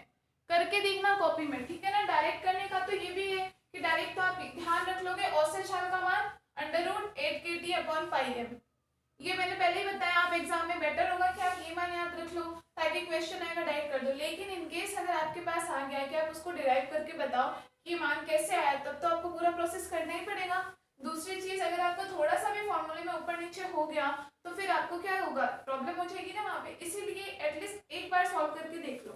करके देखना कॉपी में, ठीक है ना। डायरेक्ट करने का तो ये भी है कि डायरेक्ट तो आप ध्यान रख लोगे, औसत चाल का मान √8kt अपॉन पाई m। ये मैंने पहले ही बताया, आप एग्जाम में बेटर होगा कि आप ये मान याद रख लो, ताकि क्वेश्चन आएगा डायरेक्ट कर दो। लेकिन इन केस अगर आपके पास आ गया कि आप उसको डिराइव करके बताओ कि मान कैसे आया, तब तो आपको पूरा प्रोसेस करना ही पड़ेगा। दूसरी चीज, अगर आपको थोड़ा सा भी फॉर्मूले में ऊपर नीचे हो गया तो फिर आपको क्या होगा, प्रॉब्लम हो जाएगी ना वहां पे। इसीलिए एटलीस्ट एक बार सॉल्व करके देख लो।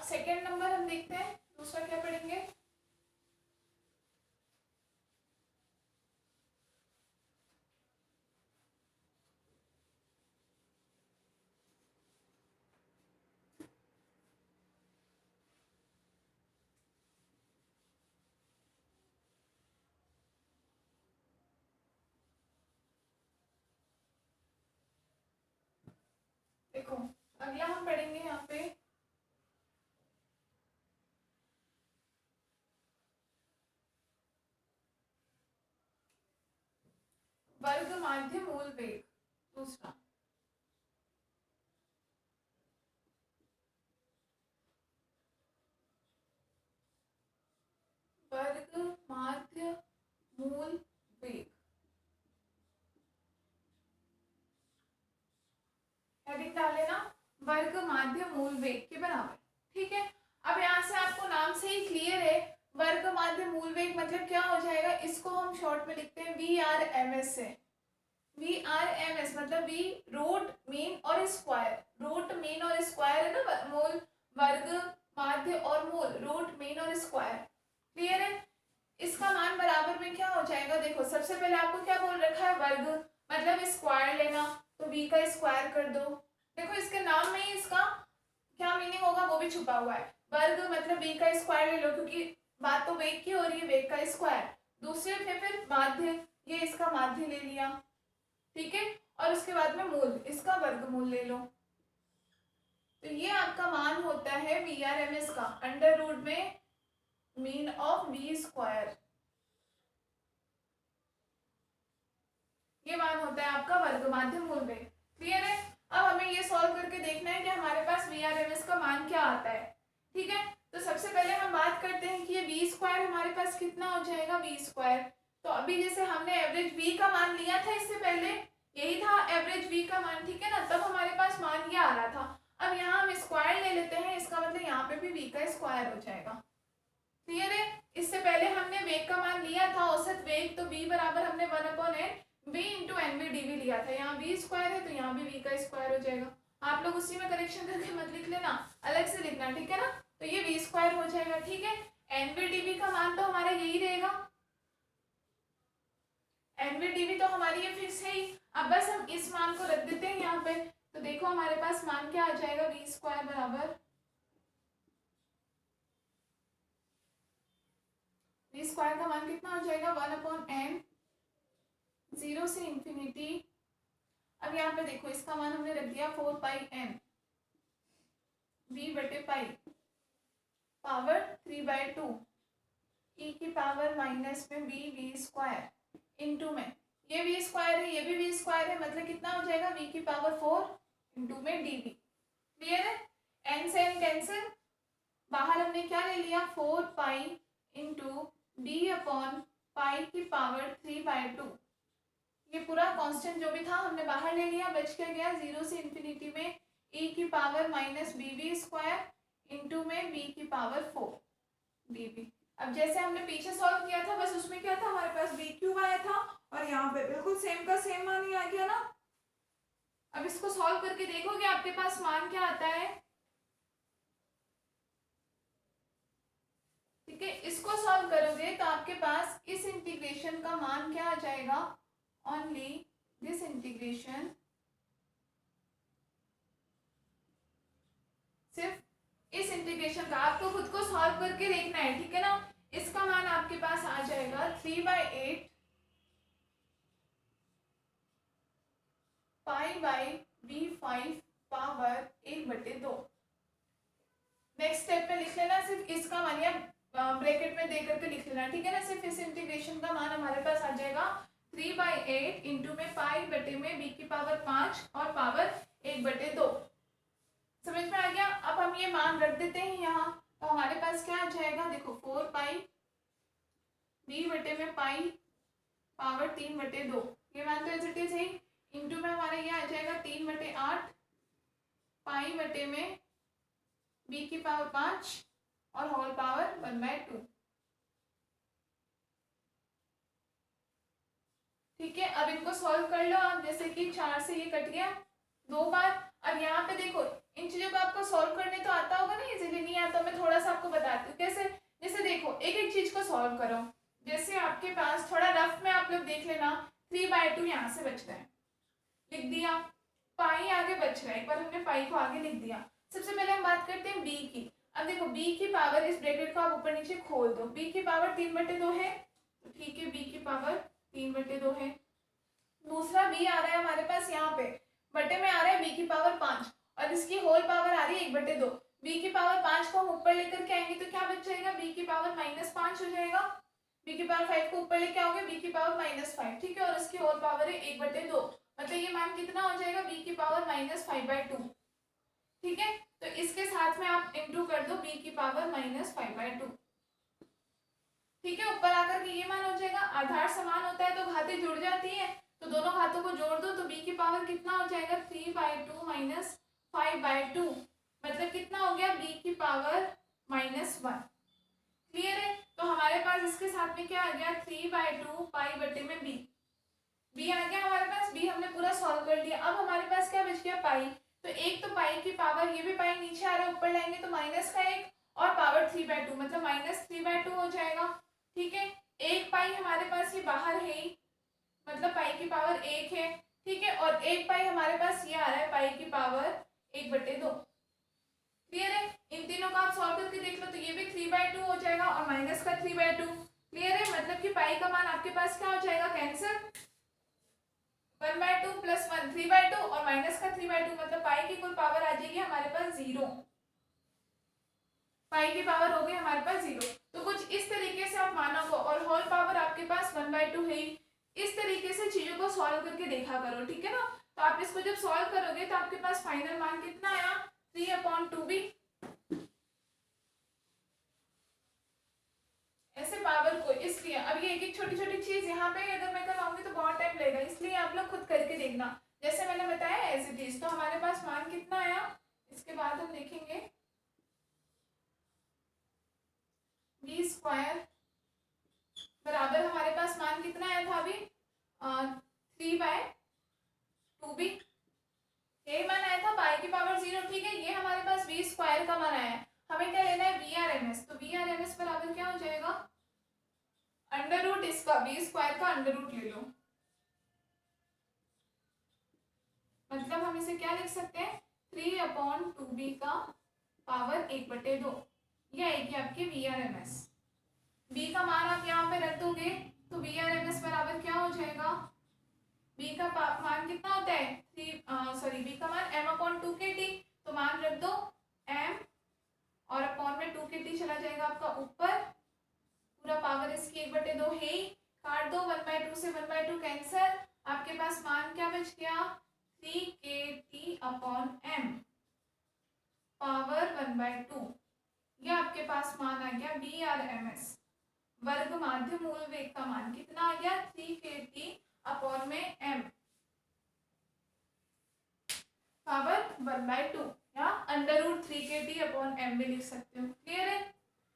सेकेंड नंबर हम देखते हैं, दूसरा क्या पढ़ेंगे। देखो अगला हम पढ़ेंगे यहाँ पे वर्ग माध्य मूल वेग। दूसरा वर्ग माध्य मूल वेग, हेडिंग डाल लेना वर्ग माध्य मूल वेग के बराबर। ठीक है, अब यहाँ से आपको नाम से ही क्लियर है वर्ग माध्य मूल वेग मतलब क्या हो जाएगा। इसको हम शॉर्ट में लिखते हैं VRMS से। VRMS मतलब V रूट मीन और स्क्वायर, रूट मीन और स्क्वायर है ना, मूल वर्ग माध्य और मूल रूट मीन और स्क्वायर। क्लियर है, इसका मान बराबर में क्या हो जाएगा। देखो सबसे पहले आपको क्या बोल रखा है, वर्ग मतलब स्क्वायर लेना, तो v का स्क्वायर कर दो। देखो इसके नाम में ही इसका क्या मीनिंग होगा वो भी छुपा हुआ है। वर्ग मतलब v का स्क्वायर ले लो, क्योंकि बात तो वेग की हो रही है, वेग का स्क्वायर। दूसरे पे फिर माध्य, ये इसका माध्य ले लिया, ठीक है, और उसके बाद में मूल, इसका वर्गमूल ले लो। तो ये आपका मान होता है VRMS का, अंडर रूट में मीन ऑफ v स्क्वायर, ये मान होता है आपका वर्ग माध्य मूल वेग। क्लियर है, अब हमें ये सॉल्व करके देखना है कि हमारे पास VRMS का मान क्या आता है। ठीक है, तो सबसे पहले हम बात करते हैं कि ये v स्क्वायर हमारे पास कितना हो जाएगा, v स्क्वायर। तो अभी जैसे हमने एवरेज v का मान लिया था, इससे पहले यही था एवरेज v का मान, ठीक है ना, तब हमारे पास मान ये आ रहा था। अब यहाँ हम स्क्वायर ले लेते हैं, इसका मतलब यहाँ पे भी v का स्क्वायर हो जाएगा। क्लियर है, इससे पहले हमने वेग का मान लिया था औसत वेग, तो v बराबर हमने 1/n v into N v d v लिया था। यहाँ v स्क्वायर है तो यहाँ भी v का स्क्वायर हो जाएगा। आप लोग उसी में करेक्शन करके मत लिख लेना, अलग से लिखना, ठीक है ना। तो ये v स्क्वायर हो जाएगा, ठीक है। एन वी डी वी का मान तो हमारा यही रहेगा, एन वी डी वी तो हमारी ये फिक्स है ही। अब बस हम इस मान को रख देते हैं यहाँ पे, तो देखो हमारे पास मान क्या आ जाएगा, v स्क्वायर बराबर v स्क्वायर का मान कितना हो जाएगा, 1/n 0 से इंफिनिटी। अब यहाँ पे देखो इसका मान हमने रख दिया 4πn v बटे पाई पावर 3/2 e की पावर माइनस में v स्क्वायर इंटू में ये v स्क्वायर है, ये भी v स्क्वायर है, मतलब कितना हो जाएगा v की पावर 4 इंटू में dv। क्लियर है, n से n कैंसिल, बाहर हमने क्या ले लिया 4π इंटू d अपॉन पाई की पावर 3/2। ये पूरा कांस्टेंट जो भी था हमने बाहर ले लिया, बच क्या गया 0 से इंफिनिटी में e की power minus bv square into में v की पावर 4 dv। अब जैसे हमने पीछे सॉल्व किया था, बस उसमें क्या था, हमारे पास v क्यूब आया था और यहाँ पे बिल्कुल सेम का सेम मान ही आ गया ना। अब इसको सॉल्व करके देखोगे आपके पास मान क्या आता है, ठीक है। इसको सॉल्व करोगे तो आपके पास इस इंटीग्रेशन का मान क्या आ जाएगा, ओनली दिस इंटीग्रेशन, सिर्फ इस इंटीग्रेशन का आपको खुद को सॉल्व करके देखना है, ठीक है ना। इसका मान आपके पास आ जाएगा 3/8 π/v5 पावर 1/2। नेक्स्ट स्टेप में लिख लेना, सिर्फ इसका मान या ब्रैकेट में दे करके लिख लेना, ठीक है ना। सिर्फ इस इंटीग्रेशन का मान हमारे पास आ जाएगा 3/8 इंटू में पाई बटे में v की पावर 5 और पावर 1/2। समझ में आ गया। अब हम ये मान रख देते हैं यहाँ, तो हमारे पास क्या आ जाएगा, देखो 4π v बटे में पाई पावर 3/2, ये मान तो एज इट इज है, इंटू में हमारा ये आ जाएगा 3/8 पाई बटे में v की पावर 5 और होल पावर 1/2। ठीक है, अब इनको सॉल्व कर लो आप, जैसे कि 4 से ये कट गया 2 बार। अब यहाँ पे देखो इन चीजों को आपको सॉल्व करने तो आता होगा ना, इजीली। नहीं आता मैं थोड़ा सा आपको बताती हूँ कैसे। जैसे देखो एक एक चीज को सॉल्व करो। जैसे आपके पास थोड़ा रफ में आप लोग देख लेना, 3/2 यहाँ से बच रहा है, लिख दिया। पाई आगे बच रहा है, एक बार हमने पाई को आगे लिख दिया। सबसे पहले हम बात करते हैं बी की। अब देखो बी की पावर, इस ब्रैकेट को आप ऊपर नीचे खोल दो, बी की पावर 3/2 है, तो ठीक है बी की पावर 3/2 है। दूसरा बी आ रहा है हमारे पास यहाँ पे, बटे में आ रहा है बी की पावर 5, और इसकी होल पावर आ रही है 1/2। बी की पावर 5 को हम ऊपर लेकर के आएंगे तो क्या बच जाएगा, बी की पावर -5 हो जाएगा। बी की पावर 5 को ऊपर लेके आओगे, बी की पावर -5, ठीक है, और इसकी होल पावर है 1/2, मतलब ये मान कितना हो जाएगा, बी की पावर -5/2, ठीक है। तो इसके साथ में आप इंटू कर दो बी की पावर -5/2, ठीक है। ऊपर आकर के ये मान हो जाएगा, आधार समान होता है तो घातें जुड़ जाती है, तो दोनों घातों को जोड़ दो तो बी की पावर कितना हो जाएगा, 3/2 - 5/2, मतलब कितना हो गया, बी की पावर -1। क्लियर है। तो हमारे पास इसके साथ में क्या आ गया, 3/2 पाई बटे में बी, बी आ गया हमारे पास। बी हमने पूरा सॉल्व कर लिया। अब हमारे पास क्या बच गया, पाई। तो एक तो पाई की पावर, ये भी पाई नीचे आ रहा है, ऊपर लाएंगे तो माइनस का 1 और पावर 3/2, मतलब -3/2 हो जाएगा, ठीक है। एक पाई हमारे पास ये बाहर है ही, मतलब पाई की पावर 1 है, ठीक है, और एक पाई हमारे पास ये आ रहा है पाई की पावर 1/2। क्लियर है। इन तीनों को आप सॉल्व करके देख लो तो ये भी 3/2 हो जाएगा और माइनस का 3/2। क्लियर है, मतलब कि पाई का मान आपके पास क्या हो जाएगा, कैंसिल। 1/2 + 1 3/2 और माइनस का 3/2, मतलब पाई की कुल पावर आ जाएगी हमारे पास 0। पाई की पावर हो गई हमारे पास 0। तो कुछ इस तरीके से आप मानोगे, और होल पावर आपके पास 1/2 है ही। इस तरीके से चीजों को सॉल्व करके देखा करो, ठीक है ना। तो आप इसको जब सॉल्व करोगे तो आपके पास फाइनल मान कितना आया, 3/2b। ऐसे पावर को, इसलिए अब ये एक एक छोटी छोटी चीज यहाँ पे अगर मैं करवाऊंगी तो बहुत टाइम लगेगा, इसलिए आप लोग खुद करके देखना जैसे मैंने बताया एज इट इज। तो हमारे पास मान कितना आया, इसके बाद हम देखेंगे b² बराबर हमारे पास मान कितना आया था अभी, 3/2b। यही मान आया था, पाई की पावर 0, ठीक है। ये हमारे पास b² का मान आया है। हमें क्या लेना है, VRMS। तो VRMS बराबर क्या हो जाएगा, अंडर रूट इसका b² का अंडर रूट ले लो, मतलब हम इसे क्या लिख सकते हैं, 3/2b का पावर 1/2, ये आएगी आपकी VRMS। b का मान आप यहाँ पे रख दोगे तो VRMS बराबर क्या हो जाएगा, b का मान कितना होता है, b का मान m/2kT, तो मान रख दो m और अपॉन में 2kT चला जाएगा आपका ऊपर, पूरा पावर इसकी 1/2 है ही, काट दो, 1/2 से 1/2 कैंसिल, आपके पास मान क्या बच गया, 3kT/m पावर 1/2। ये आपके पास मान आ गया VRMS, वर्ग माध्य मूल वेग का मान कितना आ गया, 3kT/m पावर 1/2, या अंडर रूट 3kT/m भी लिख सकते हो। क्लियर है।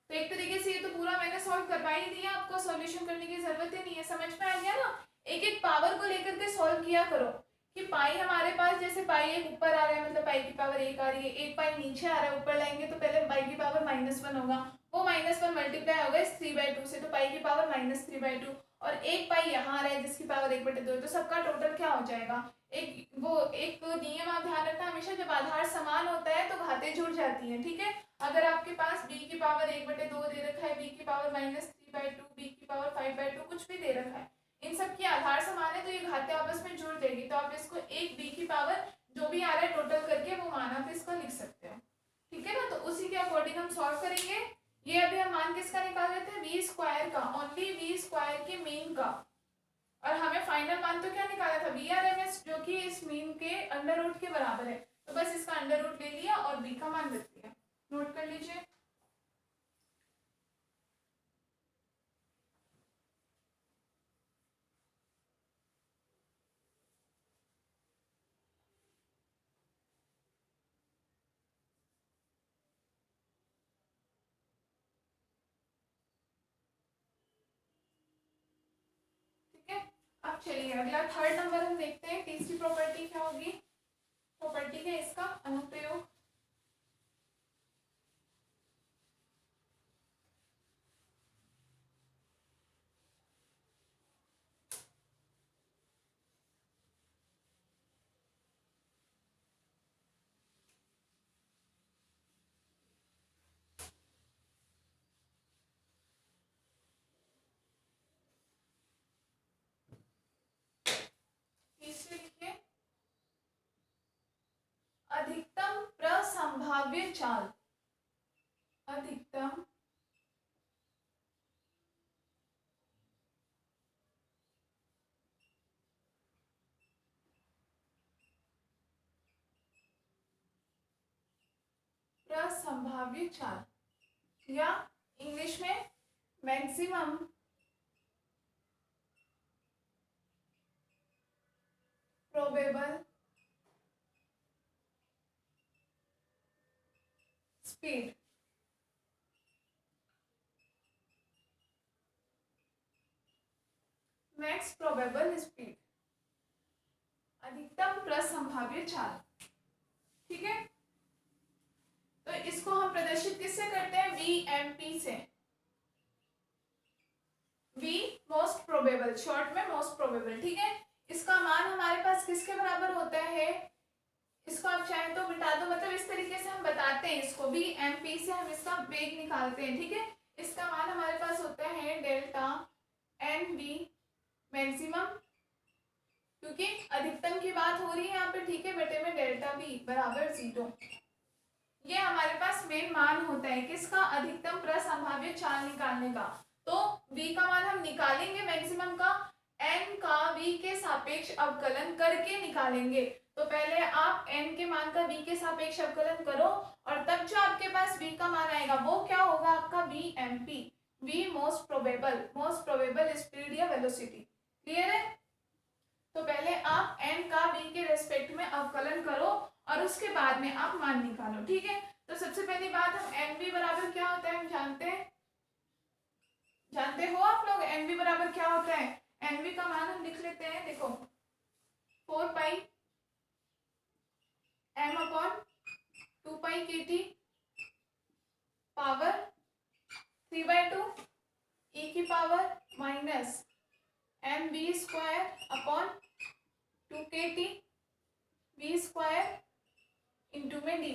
तो एक तरीके से ये तो पूरा मैंने सॉल्व करवा ही दिया, आपको सॉल्यूशन करने की जरूरत ही नहीं है, समझ में आ गया ना। एक एक पावर को लेकर के सॉल्व किया करो कि पाई हमारे पास, जैसे पाई एक ऊपर आ रहा है, मतलब पाई की पावर 1 आ रही है, एक पाई नीचे आ रहा है, ऊपर लाएंगे तो पहले पाई की पावर -1 होगा, वो -1 मल्टीप्लाई होगा इस 3/2 से, तो पाई की पावर -3/2, और एक पाई यहाँ आ रहा है जिसकी पावर 1/2 है, तो सबका टोटल क्या हो जाएगा, एक नियम आप ध्यान रखना हमेशा, जब आधार समान होता है तो घातें जुड़ जाती हैं, ठीक है। अगर आपके पास b की पावर 1/2 दे रखा है, b की पावर -3/2, b की पावर 5/2, कुछ भी दे रखा है, इन सब की आधार समान है तो ये घातें आपस में जुड़ जाएगी, तो आप इसको एक b की पावर जो भी आ रहा है टोटल करके वो मान आप इसका लिख सकते हो, ठीक है ना। तो उसी के अकॉर्डिंग हम सॉल्व करेंगे। ये अभी हम मान किसका निकाल रहे थे, v² का, ओनली v² के मीन का, और हमें फाइनल मान तो क्या निकाला था, VRMS, जो कि इस मीन के अंडर रूट के बराबर है, तो बस इसका अंडर रूट ले लिया और b का मान रख दिया, नोट कर लीजिए। ठीक है, अब चलिए अगला थर्ड नंबर हम देखते हैं, तीसरी प्रॉपर्टी क्या होगी, प्रॉपर्टी है इसका अनुप्रयोग। प्रसंभाव्य चाल, अधिकतम प्रसंभाव्य चाल या इंग्लिश में maximum probable speed. Max probable speed, अधिकतम प्रसंभाव्य चाल, ठीक है। तो इसको हम प्रदर्शित किससे करते हैं? VMP से। V मोस्ट प्रोबेबल, शॉर्ट में मोस्ट प्रोबेबल, ठीक है। इसका मान हमारे पास किसके बराबर होता है? इसको आप चाहे तो मिटा दो, मतलब इस तरीके से हम बताते हैं इसको, VMP से हम इसका वेग निकालते हैं, ठीक है। इसका मान हमारे पास होता है डेल्टा NV मैक्सिमम, क्योंकि अधिकतम की बात हो रही है यहाँ पे, ठीक है, बटे में डेल्टा V बराबर 0। ये हमारे पास मेन मान होता है किसका? अधिकतम प्रसंभाव्य चाल निकालने का। तो V का मान हम निकालेंगे मैक्सिमम का, N का V के सापेक्ष अवकलन करके निकालेंगे। तो पहले आप N के मान का V के सापेक्ष अवकलन करो और तब जो आपके पास V का मान आएगा वो क्या होगा? आपका VMP, V most probable speed या वेलोसिटी। क्लियर है? तो पहले आप N का V के रेस्पेक्ट में अवकलन करो और उसके बाद में आप मान निकालो, ठीक है। तो सबसे पहली बात, हम NV बराबर क्या होता है हम जानते हो आप लोग? NV बराबर क्या होता है? NV का मान हम लिख लेते हैं, देखो 4 पाई m अपॉन 2 पाई KT पावर 3/2 e की power minus MV square upon 2 KT V square into में डी।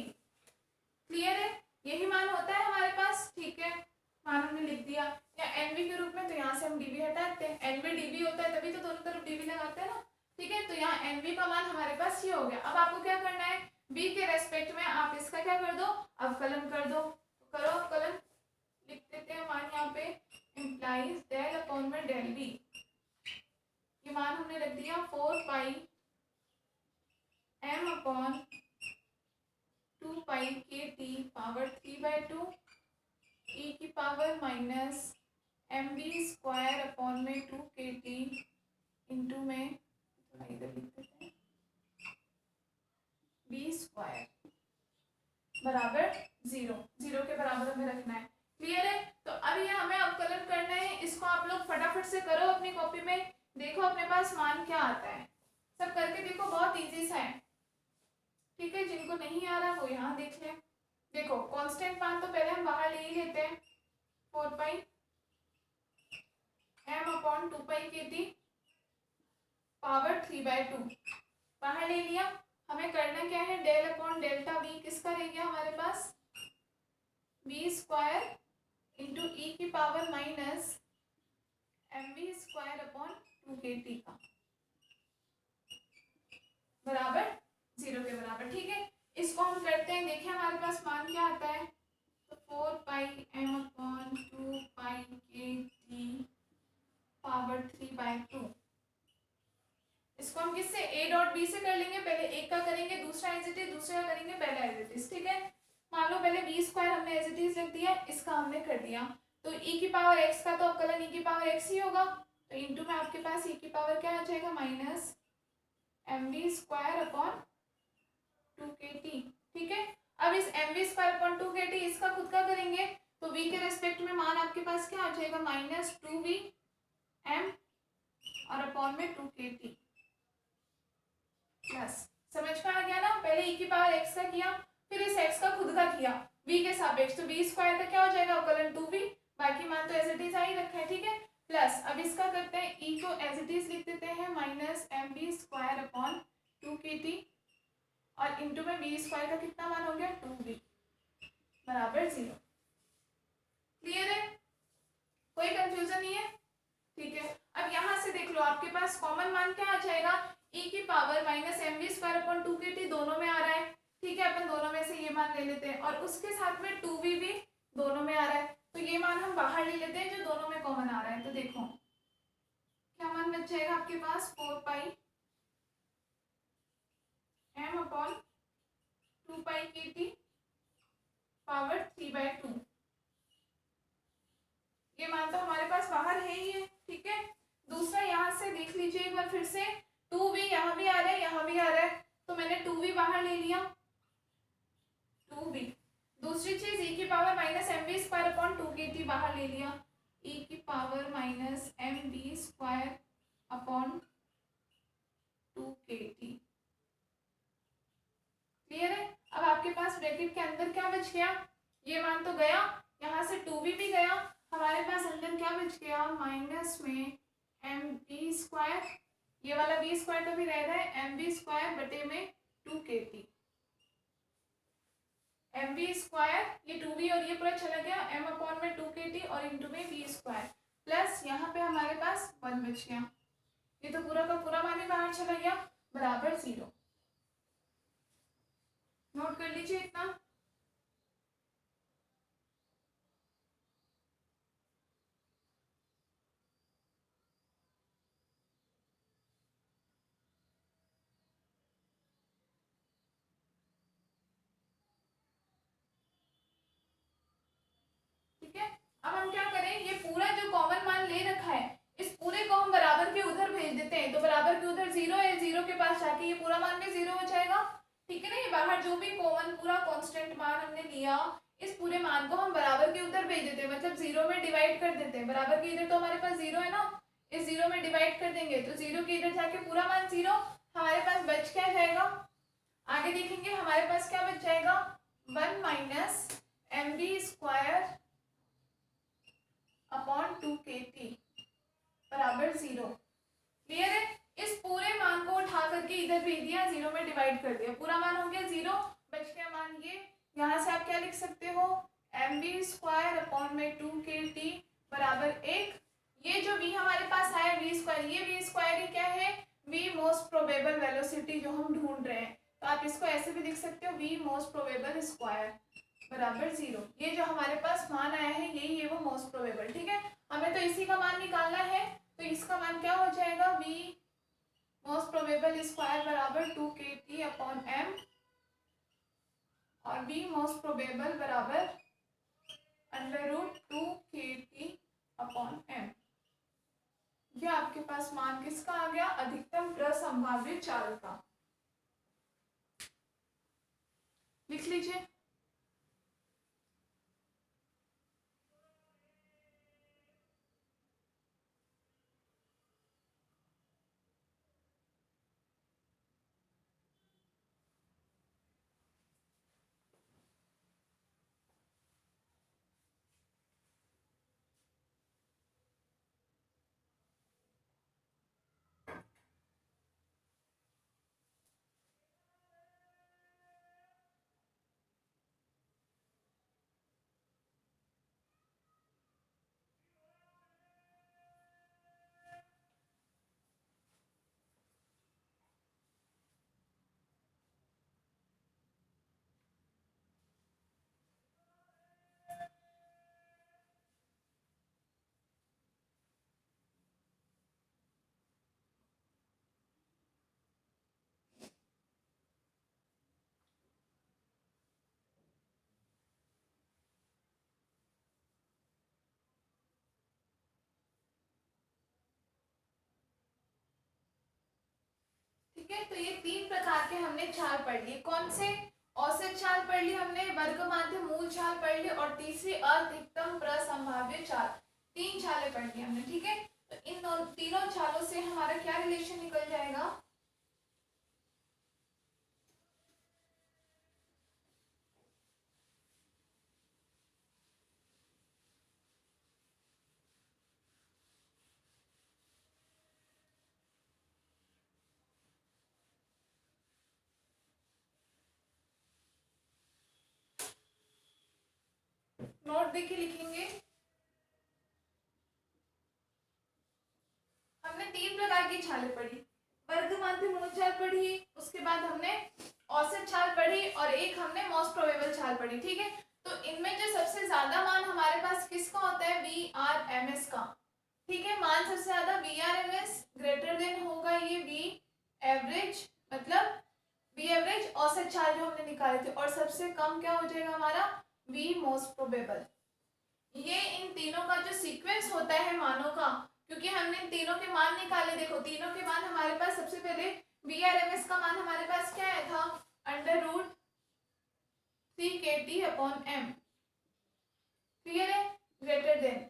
क्लियर है? यही मान होता है हमारे पास, ठीक है। मान हमने लिख दिया या NV के रूप में, तो यहाँ से हम dV हटाते हैं। NV dV होता है तभी तो दोनों तरफ dV लगाते हैं ना, ठीक है। तो यहाँ NV का मान हमारे पास ये हो गया। अब आपको क्या करना है? V के रेस्पेक्ट में आप इसका क्या कर दो? अवकलन कर दो। तो करो अवकलन, लिख देते हैं मान यहाँ पे इम्प्लाइज डेल अपॉन में डेल V। ये मान हमने रख दिया 4 पाई m अपॉन 2 पाई KT पावर 3/2 e की power minus MV square upon में 2 KT इंटू में, थोड़ा इधर लिख देते हैं, V स्क्वायर बराबर 0 के बराबर हमें रखना है। क्लियर है? तो अब ये हमें अवकलन करना है। इसको आप लोग फटाफट से करो अपनी कॉपी में, देखो अपने पास मान क्या आता है। सब करके देखो, बहुत इजी सा है, ठीक है। जिनको नहीं आ रहा वो यहाँ देख लें। देखो कांस्टेंट मान तो पहले हम बाहर ले ही लेते हैं, 4 पाई m अपॉन 2 पाई KT पावर 3/2 बाहर ले लिया। हमें करना क्या है? डेल अपॉन डेल्टा V किसका रह गया हमारे पास? V स्क्वायर इंटू e की power minus MV square upon 2 KT का बराबर 0 के बराबर, ठीक है। इसको हम करते हैं, देखिए हमारे पास मान क्या आता है। तो 4 पाई m अपॉन 2 पाई KT पावर 3/2। इसको हम किससे? A डॉट B से कर लेंगे। पहले एक का करेंगे, दूसरा एज इट इज, दूसरे का करेंगे पहला एज इट इज, ठीक है। मान लो पहले V स्क्वायर हमने एज इट इज लिख दिया, इसका हमने कर दिया। तो e की पावर x का तो अवकलन e की पावर x ही होगा, तो इंटू में आपके पास e की पावर क्या आ जाएगा? Minus MV square upon 2 KT, ठीक है। अब इस MV स्क्वायर अपॉन 2 KT इसका खुद का करेंगे, तो V के रेस्पेक्ट में मान आपके पास क्या आ जाएगा? माइनस 2V m और अपॉन में 2 KT प्लस, समझ में आ गया ना? पहले e की पावर x का किया, फिर इस x का खुद का किया v के सापेक्ष, तो v स्क्वायर का क्या हो जाएगा? अवकलन 2v, बाकी मान तो एज इट इज ही रखा है, ठीक है। प्लस अब इसका करते हैं, e को एज इट इज लिख देते हैं minus MV square upon 2 KT और इंटू में v स्क्वायर का कितना मान हो गया? 2v बराबर 0। क्लियर है? कोई कंफ्यूजन नहीं है? ठीक है। अब यहाँ से देख लो, आपके पास कॉमन मान क्या आ जाएगा? e की power minus MV square upon 2 KT दोनों में आ रहा है, ठीक है, अपन दोनों में से ये मान ले लेते हैं, और उसके साथ में 2v भी दोनों में आ रहा है, तो ये मान हम बाहर ले लेते हैं जो दोनों में कॉमन आ रहा है। तो देखो क्या मान बच जाएगा आपके पास, 4 पाई m अपॉन 2 पाई के टी पावर 3/2। ये मान तो हमारे पास बाहर है ही है, ठीक है। दूसरा यहाँ से देख लीजिए एक बार फिर से, 2v यहाँ भी आ रहा है, यहाँ भी आ रहा है, तो मैंने 2v बाहर ले लिया, 2v। दूसरी चीज e की power minus m b square upon 2 k T बाहर ले लिया, e की power minus m b square upon 2 k T. Clear है। अब आपके पास ब्रैकेट के अंदर क्या बच गया, ये मान तो गया, यहाँ से 2v भी गया, हमारे पास अंदर क्या बच गया, माइनस में एम बी स्क्वायर, ये वाला बी स्क्वायर तो भी रह रहा है, एम बी स्क्वायर बटे में 2 k T. M b square ये 2v और ये पूरा चला गया, एम अपॉन में 2 के टी और इंटू में बी स्क्वायर, प्लस यहाँ पे हमारे पास 1 बच गया, ये तो पूरा का पूरा मान ही बाहर चला गया, बराबर 0। नोट कर लीजिए इतना। ठीक है, अब हम क्या करें, ये पूरा जो कॉमन मान ले रखा है, इस पूरे को हम बराबर के उधर भेज देते हैं, तो बराबर के उधर 0 है, 0 के पास जाके ये पूरा मान भी 0 हो जाएगा। ठीक है ना, ये बाहर जो भी कॉमन पूरा कांस्टेंट मान हमने लिया, इस पूरे मान को हम बराबर के उधर भेज देते हैं, मतलब 0 में डिवाइड कर देते हैं, बराबर के इधर तो हमारे पास 0 है ना, इस 0 में डिवाइड कर देंगे तो 0 के इधर जाके पूरा मान 0, हमारे पास बच क्या जाएगा, आगे देखेंगे हमारे पास क्या बच जाएगा, 1 minus m b square upon 2 k T बराबर 0। क्लियर है। इस पूरे मान को उठा करके इधर भेज दिया, 0 में डिवाइड कर दिया, पूरा मान हो गया 0, बच गया मान ये, यहाँ से आप क्या लिख सकते हो, एम बी स्क्वायर अपॉन में 2 के टी बराबर 1। ये जो v हमारे पास आया v स्क्वायर, ये v स्क्वायर ही क्या है, v मोस्ट प्रोबेबल वेलोसिटी जो हम ढूंढ रहे हैं, तो आप इसको ऐसे भी लिख सकते हो, v मोस्ट प्रोबेबल स्क्वायर बराबर 0। ये जो हमारे पास मान आया है यही है वो मोस्ट प्रोबेबल। ठीक है, हमें तो इसी का मान निकालना है, तो इसका मान क्या हो जाएगा, v मोस्ट प्रोबेबल स्क्वायर बराबर 2 के टी अपॉन एम, और v मोस्ट प्रोबेबल बराबर under root 2 k T upon M. ये आपके पास मान किसका आ गया, अधिकतम प्रसंभाव्य चाल का। लिख लीजिए। ठीक है, तो ये 3 प्रकार के हमने चाल पढ़ लिए, कौन से, औसत चाल पढ़ ली हमने, वर्ग माध्य मूल चाल पढ़ ली, और तीसरी अधिकतम प्रसंभाव्य चाल, 3 चालें पढ़ ली हमने। ठीक है, तो इन तीनों चालों से हमारा क्या रिलेशन निकल जाएगा, नोट देखिए लिखेंगे। हमने 3 प्रकार की चालें पढ़ी, वर्ग माध्य मूल चाल पढ़ी, उसके बाद हमने औसत चाल पढ़ी और एक हमने मोस्ट प्रोबेबल चाल पढ़ी, ठीक है। तो इनमें जो सबसे ज्यादा मान हमारे पास किसका होता है, VRMS का, ठीक है। मान सबसे ज्यादा VRMS ग्रेटर देन होगा ये V एवरेज, मतलब V एवरेज औसत चाल जो हमने निकाले थे, और सबसे कम क्या हो जाएगा हमारा V मोस्ट प्रोबेबल। ये इन तीनों का जो सीक्वेंस होता है मानों का, क्योंकि हमने इन तीनों के मान निकाले, देखो तीनों के मान हमारे पास सबसे पहले VRMS का मान हमारे पास क्या आया था, √3kT/m, क्लियर है, ग्रेटर देन।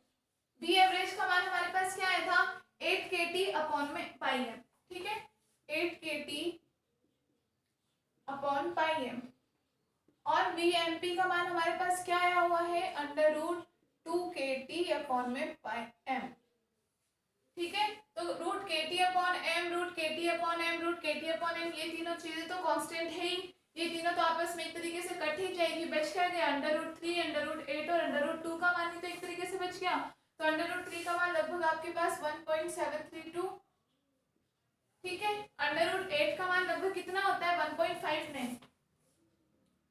V एवरेज का मान हमारे पास क्या आया था, 8kT/m, ठीक है, 8kT/m। और VMP का मान हमारे पास क्या आया हुआ है, √2kT/m, ठीक है। तो √kT/m, √kT/m, √kT/m, ये तीनों चीजें तो कांस्टेंट है ही, ये तीनों तो आपस में एक तरीके से कट ही जाएगी। बच क्या गया, √3, √8 और √2 का मान ही तो एक तरीके से बच गया। तो √3 का मान लगभग आपके पास 1.732, ठीक है। √8 का मान लगभग कितना होता है,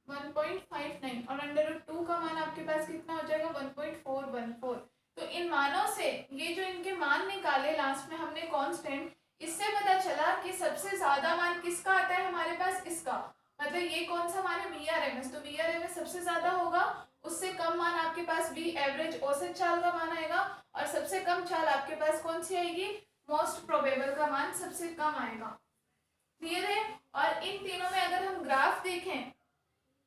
1.59, और √2 का मान आपके पास कितना हो जाएगा, 1.414। तो इन मानों से ये जो इनके मान निकाले लास्ट में हमने कांस्टेंट, इससे पता चला कि सबसे ज्यादा मान किसका आता है हमारे पास, इसका, मतलब ये कौन सा मान है, VRMS। तो VRMS सबसे ज्यादा होगा, उससे कम मान आपके पास V एवरेज औसत चाल का मान आएगा, और सबसे कम चाल आपके पास कौन सी आएगी, मोस्ट प्रोबेबल का मान सबसे कम आएगा, क्लियर है। और इन तीनों में अगर हम ग्राफ देखें,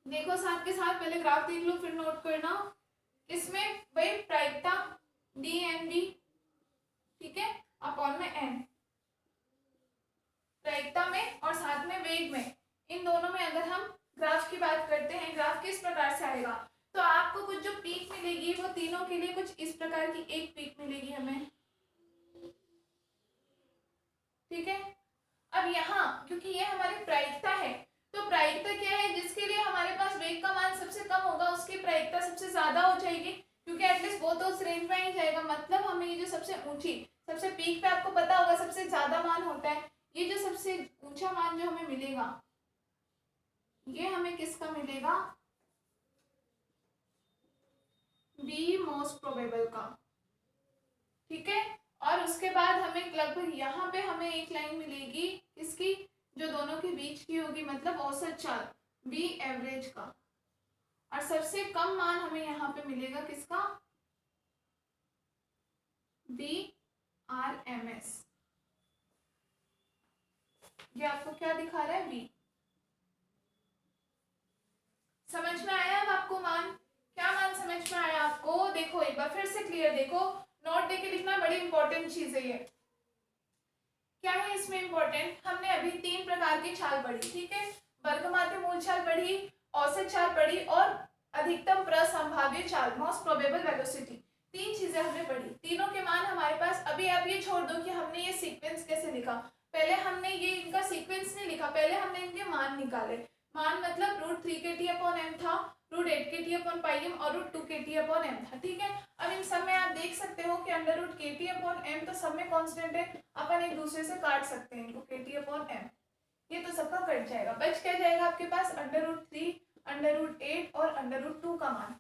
देखो साथ के साथ पहले ग्राफ देख लो फिर नोट करना। इसमें वही प्रायिकता DNV, ठीक है, अपॉन में n, प्रायिकता में और साथ में वेग में, इन दोनों में अगर हम ग्राफ की बात करते हैं, ग्राफ किस प्रकार से आएगा, तो आपको कुछ जो पीक मिलेगी वो तीनों के लिए कुछ इस प्रकार की एक पीक मिलेगी हमें, ठीक है। अब यहाँ क्योंकि ये हमारी प्रायिकता है, तो प्रायिकता क्या है, जिसके लिए हमारे पास वेग का मान सबसे कम होगा उसकी प्रायिकता सबसे ज्यादा हो जाएगी, क्योंकि एटलीस्ट वो तो उस रेंज में ही जाएगा। मतलब हमें ये जो सबसे ऊंची, सबसे पीक पे आपको पता होगा सबसे ज्यादा मान होता है, ये जो सबसे ऊंचा मान जो हमें मिलेगा, ये हमें किसका मिलेगा, बी मोस्ट प्रोबेबल का, ठीक है। और उसके बाद हमें लगभग यहाँ पे हमें एक लाइन मिलेगी इसकी, जो दोनों के बीच की होगी, मतलब औसत चाल बी एवरेज का, और सबसे कम मान हमें यहाँ पे मिलेगा किसका, VRMS। ये आपको क्या दिखा रहा है, V। समझ में आया अब आपको मान, क्या मान समझ में आया आपको, देखो एक बार फिर से क्लियर देखो, नोट देके लिखना, बड़ी इंपॉर्टेंट चीज है ये। क्या है इसमें इंपॉर्टेंट, हमने अभी 3 प्रकार की चाल पढ़ी, ठीक है, वर्गमाध्य मूल चाल पढ़ी, औसत चाल पढ़ी और अधिकतम प्रसंभाव्य चाल, मोस्ट प्रोबेबल वेलोसिटी। 3 चीजें हमने पढ़ी, तीनों के मान हमारे पास। अभी आप ये छोड़ दो कि हमने ये सीक्वेंस कैसे लिखा, पहले हमने ये इनका सीक्वेंस नहीं लिखा, पहले हमने इनके मान निकाले। मान मतलब √3kT/m था, √8kT/m और √2kT/m था, ठीक है। अब इन सब में आप देख सकते हो कि √kT/m तो सब में कांस्टेंट है, अपन एक दूसरे से काट सकते हैं इनको, kT/m, ये तो सबका कट जाएगा, बच क्या जाएगा आपके पास, √3, √8 और √2 का मान,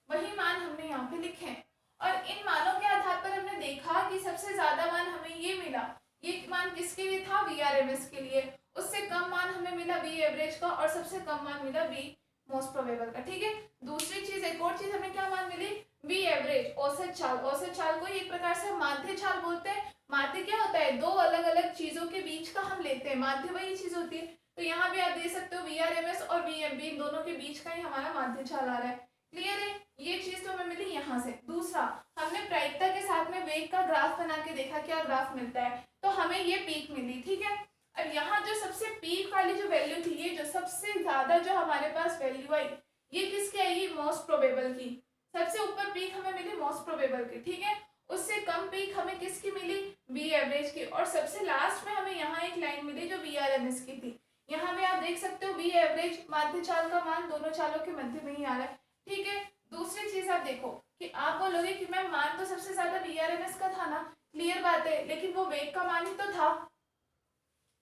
वही मान हमने यहाँ पे लिखे हैं। और इन मानों के आधार पर हमने देखा कि सबसे ज्यादा मान हमें ये मिला, ये मान किसके लिए था, VRMS के लिए, उससे कम मान हमें मिला V एवरेज का, और सबसे कम मान मिला V मोस्ट प्रोबेबल का, ठीक है। दूसरी चीज, एक और चीज हमें क्या मान मिली, V एवरेज औसत चाल, औसत चाल को एक प्रकार से माध्य चाल बोलते हैं। माध्य क्या होता है, दो अलग अलग चीजों के बीच का हम लेते हैं, माध्य वही चीज होती है। तो यहाँ भी आप दे सकते हो VRMS और VMP, इन दोनों के बीच का ही हमारा माध्य चाल आ रहा है, क्लियर है। ये चीज तो हमें मिली यहाँ से। दूसरा, हमने प्रायिकता के साथ में वेग का ग्राफ बना के देखा क्या ग्राफ मिलता है, तो हमें ये पीक मिली, ठीक है। अब यहाँ जो सबसे पीक वाली जो वैल्यू थी, ये जो सबसे ज्यादा जो हमारे पास वैल्यू आई, ये किसकी आई, मोस्ट प्रोबेबल की। सबसे ऊपर पीक हमें मिली मोस्ट प्रोबेबल की, ठीक है। उससे कम पीक हमें किसकी मिली, V एवरेज की, और सबसे लास्ट में हमें यहाँ एक लाइन मिली जो VRMS की थी। यहाँ पे आप देख सकते हो V एवरेज माध्य चाल का मान दोनों चालों के मध्य में ही आ रहा है, ठीक है। दूसरी चीज आप देखो कि आप बोलोगे कि मैम मान तो सबसे ज्यादा VRMS का था ना, क्लियर बात है, लेकिन वो वेग का मान ही तो था,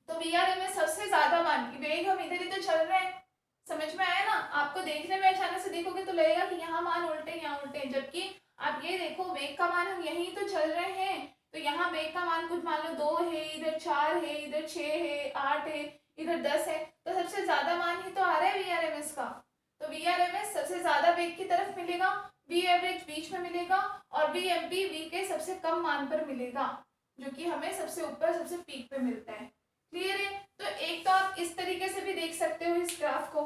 तो VRMS सबसे ज्यादा मान की वेग, हम इधर ही तो चल रहे हैं, समझ में आया ना? आपको देखने में अचानक से देखोगे तो लगेगा कि यहाँ मान उल्टे यहाँ उल्टे, जबकि आप ये देखो वेग का मान हम यहीं तो चल रहे हैं, तो यहाँ वेग का मान कुछ मान लो 2 है, इधर 4 है, इधर 6 है, 8 है, इधर 10 है, तो सबसे ज्यादा मान ही तो आ रहा है VRMS का। तो VRMS सबसे ज्यादा वेग की तरफ मिलेगा, V एवरेज बीच में मिलेगा, और VMP V के सबसे कम मान पर मिलेगा, जो कि हमें सबसे ऊपर सबसे पीक पे मिलता है। क्लियर है? तो एक तो आप इस तरीके से भी देख सकते हो इस ग्राफ को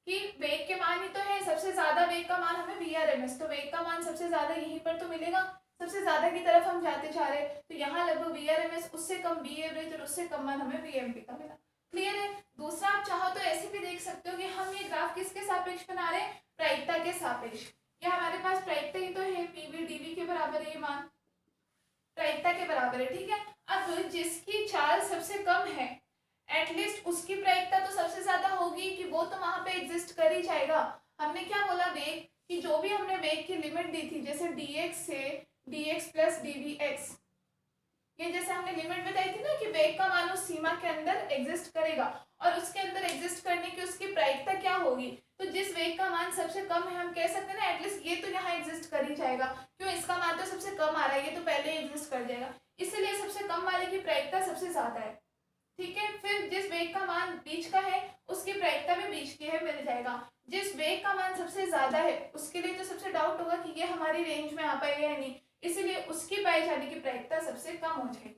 कि वेग के मान ही तो है, सबसे ज्यादा वेग का मान हमें VRMS, तो वेग का मान सबसे ज्यादा यहीं पर तो मिलेगा, सबसे ज्यादा की तरफ हम जाते जा रहे हैं, तो यहाँ लगभग VRMS उससे कम V एवरेज और उससे कम मान हमें VMP का मिला। क्लियर है? दूसरा आप चाहो तो ऐसे भी देख सकते हो कि हम ये ग्राफ किसके सापेक्ष बना रहे हैं, प्रायिकता के सापेक्ष। या हमारे पास प्रायिकता ही तो है, PV DV के बराबर है, ये मान प्रायिकता के बराबर है, ठीक है। अब जिसकी चाल सबसे कम है, एटलीस्ट उसकी प्रायिकता तो सबसे ज्यादा होगी कि वो तो वहां पे एग्जिस्ट कर ही जाएगा। हमने क्या बोला, वेग कि जो भी हमने वेग की लिमिट दी थी, जैसे dx से dx प्लस dvx, ये जैसे हमने लिमिट बताई थी ना कि वेग का मान उस सीमा के अंदर एग्जिस्ट करेगा, और उसके अंदर एग्जिस्ट करने की उसकी प्रायिकता क्या होगी, तो जिस वेग का मान सबसे कम है हम कह सकते हैं ना एटलीस्ट ये तो यहाँ एग्जिस्ट कर ही जाएगा, क्यों, इसका मान तो सबसे कम आ रहा है, ये तो पहले एग्जिस्ट कर जाएगा, इसलिए सबसे कम वाले की प्रायिकता सबसे ज्यादा है। ठीक है, फिर जिस वेग का मान बीच का है उसकी प्रायिकता भी बीच की है, मिल जाएगा। जिस वेग का मान सबसे ज्यादा है उसके लिए तो सबसे डाउट होगा कि ये हमारी रेंज में आ पाएगा या नहीं, इसीलिए उसकी पाई जाने की प्रायिकता सबसे कम हो जाएगी।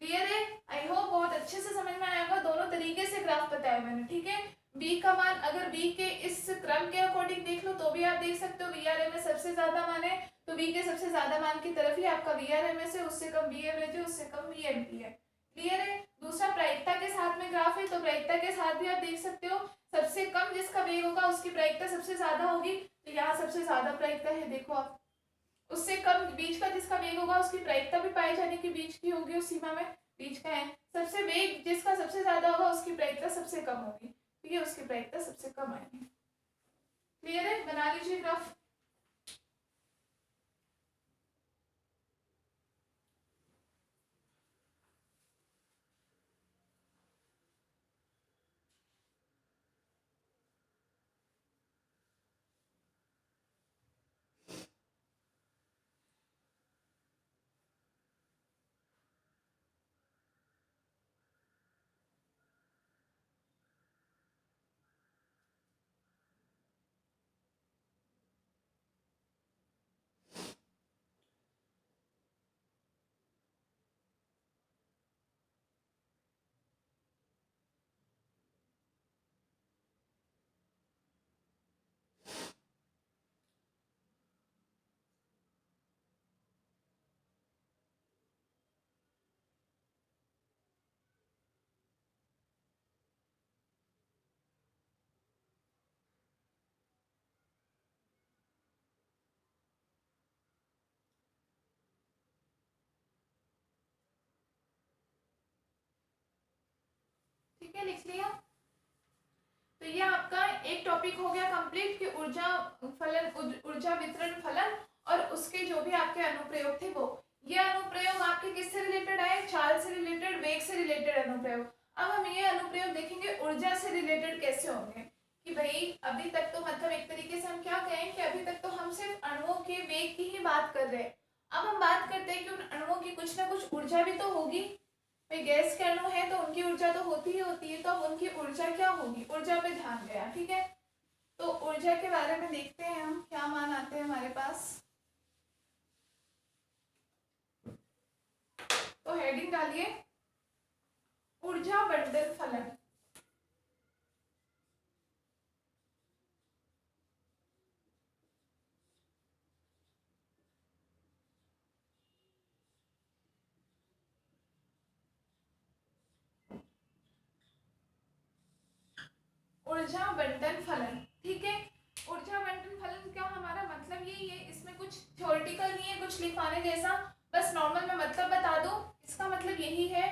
क्लियर है? आई होप बहुत अच्छे से समझ में आएगा, दोनों तरीके से ग्राफ बताया मैंने, ठीक है। बी का मान अगर बी के इस क्रम के अकॉर्डिंग देख लो तो भी आप देख सकते हो VRMS सबसे ज्यादा मान है, तो बी के सबसे ज्यादा मान की तरफ ही आपका VRMS है, उससे कम V एवरेज है, उससे कम VMP है। क्लियर है? दूसरा प्रायिकता के साथ में ग्राफ है, तो प्रायिकता के साथ भी आप देख सकते हो, सबसे कम जिसका वेग होगा उसकी प्रायिकता सबसे ज्यादा होगी, तो यहाँ सबसे ज्यादा प्रायिकता है, देखो आप, उससे कम बीच का जिसका वेग होगा उसकी प्रायिकता भी पाए जाने की बीच की होगी, उस सीमा में बीच का है, सबसे वेग जिसका सबसे ज्यादा होगा उसकी प्रायिकता सबसे कम होगी, ठीक है, उसकी प्रायिकता सबसे कम आएगी। क्लियर है? बना लीजिए ग्राफ। ठीक है, लिख लिया? तो ये आपका एक टॉपिक हो गया कंप्लीट कि ऊर्जा फलन, ऊर्जा वितरण फलन और उसके जो भी आपके अनुप्रयोग थे वो। ये अनुप्रयोग आपके किससे रिलेटेड आए, चाल से रिलेटेड, वेग से रिलेटेड अनुप्रयोग। अब हम ये अनुप्रयोग देखेंगे ऊर्जा से रिलेटेड कैसे होंगे, कि भाई अभी तक तो मतलब एक तरीके से हम क्या कहें कि अभी तक तो हम सिर्फ अणुओं के वेग की ही बात कर रहे हैं। अब हम बात करते हैं कि उन अणुओं की कुछ ना कुछ ऊर्जा भी तो होगी, भाई गैस के अणु है तो उनकी ऊर्जा तो होती ही होती है, तो अब उनकी ऊर्जा क्या होगी, ऊर्जा पे ध्यान गया, ठीक है। तो ऊर्जा के बारे में देखते हैं हम क्या मान आते हैं हमारे पास। तो हेडिंग डालिए ऊर्जा बंटन फलन। ऊर्जा बंटन फलन, ठीक है। ऊर्जा बंटन फलन क्या, हमारा मतलब यही है, इसमें कुछ थ्योरेटिकल नहीं है, कुछ लिखवाने जैसा, बस नॉर्मल में मतलब बता दूं। इसका मतलब यही है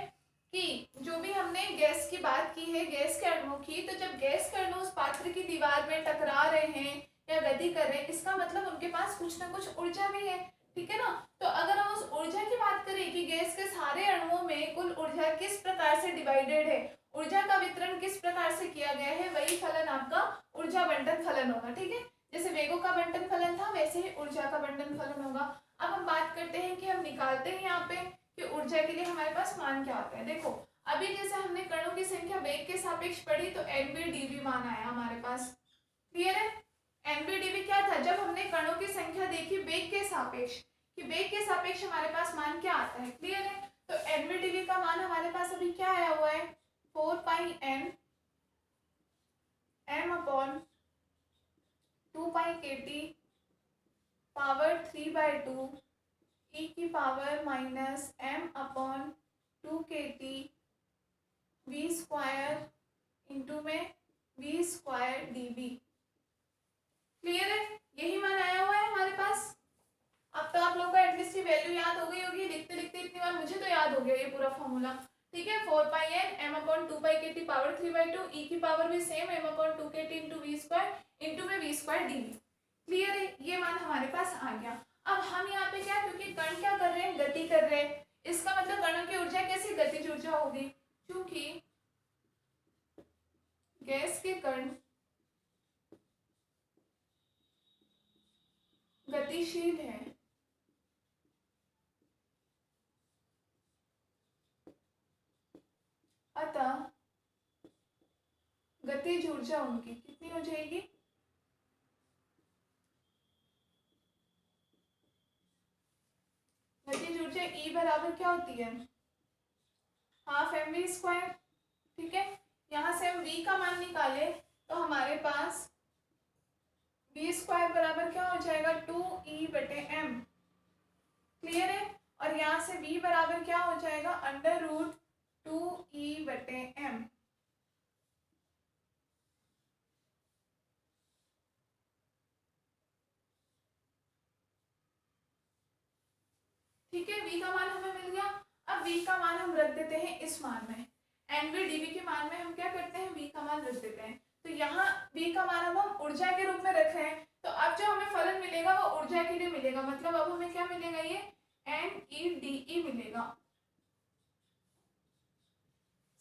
कि जो भी हमने गैस की बात की है, गैस के अणुओं की, तो जब गैस के अणु उस पात्र की दीवार में टकरा रहे हैं या गति कर रहे हैं, इसका मतलब उनके पास कुछ ना कुछ ऊर्जा भी है, ठीक है ना। तो अगर हम उस ऊर्जा की बात करें कि गैस के सारे अणुओं में कुल ऊर्जा किस प्रकार प्रकार से डिवाइडेड है, ऊर्जा का वितरण किस प्रकार से किया गया है, वही फलन आपका ऊर्जा बंटन फलन होगा। ठीक है, जैसे वेगों का बंटन फलन था वैसे ही ऊर्जा का बंटन फलन होगा। अब हम बात करते हैं कि हम निकालते हैं यहाँ पे कि ऊर्जा के लिए हमारे पास मान क्या होता है। देखो अभी जैसे हमने कणों की संख्या वेग के सापेक्ष पढ़ी तो एनबीडीवी मान आया हमारे पास। क्लियर है, एनबीडीवी क्या था, जब हमने कणों की संख्या देखी वेग के सापेक्ष कि वेग के सापेक्ष हमारे पास मान क्या आता है। क्लियर है, तो एनबीडीवी का मान हमारे पास अभी क्या आया हुआ है, 4 पाई एन एम अपॉन 2 पाई के टी पावर 3/2 ई की power minus M upon 2 k T v square into में v square d b. Clear है, यही मान आया हुआ है हमारे पास। अब तो आप लोगों को एटलीस्ट ये वैल्यू याद हो गई होगी, लिखते लिखते इतनी बार मुझे तो याद हो गया ये पूरा फॉर्मूला। ठीक है, 4 पाई एन एम अपॉन 2 पाई के टी पावर 3/2 ई की पावर भी same M upon 2 k T into v square into में वी स्क्वायर डी। क्लियर है, ये मान हमारे पास आ गया। अब हम यहाँ पे क्या, क्योंकि कण क्या कर रहे हैं, गति कर रहे हैं, इसका मतलब कणों की ऊर्जा कैसी गतिज ऊर्जा होगी, क्योंकि गैस के कण गतिशील है, अतः गतिज ऊर्जा उनकी कितनी हो जाएगी, गतिज ऊर्जा E बराबर क्या होती है, हाफ एम वी स्क्वायर। ठीक है, यहाँ से हम V का मान निकाले तो हमारे पास वी स्क्वायर बराबर क्या हो जाएगा, 2E/m। क्लियर है, और यहाँ से V बराबर क्या हो जाएगा, √2E/m। ठीक है, V का मान हमें मिल गया। अब V का मान हम रख देते हैं इस मान में, एनवीडीवी के मान में हम क्या करते हैं, V का मान रख देते हैं। तो यहाँ V का मान अब हम ऊर्जा के रूप में रख रहे हैं, तो अब जो हमें फलन मिलेगा वो ऊर्जा के लिए मिलेगा, मतलब अब हमें क्या मिलेगा, ये NEDE मिलेगा।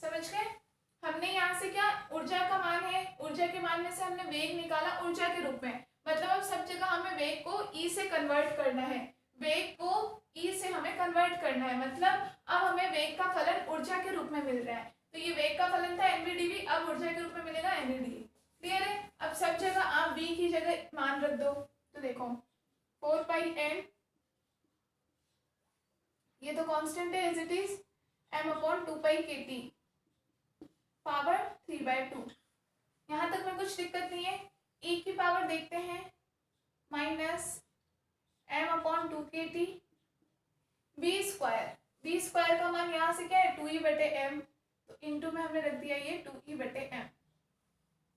समझ गए, हमने यहाँ से क्या, ऊर्जा का मान है, ऊर्जा के मान में से हमने वेग निकाला ऊर्जा के रूप में, मतलब अब सब जगह हमें वेग को E से कन्वर्ट करना है, वेग को E से हमें कन्वर्ट करना है, मतलब अब हमें वेग का फलन ऊर्जा के रूप में मिल रहा है। तो ये वेग का फलन था एनवीडीवी, अब ऊर्जा के रूप में मिलेगा एनईडी। क्लियर है, अब सब जगह आप V की जगह मान रख दो, तो देखो 4 पाई एन, ये तो कांस्टेंट है as it is, m upon 2 pi के टी पावर 3/2। यहाँ तक में कुछ दिक्कत नहीं है। E की पावर देखते हैं minus m upon 2 k T v square का मान यहाँ से क्या है, 2E/m, तो इंटू में हमने रख दिया ये 2E/m।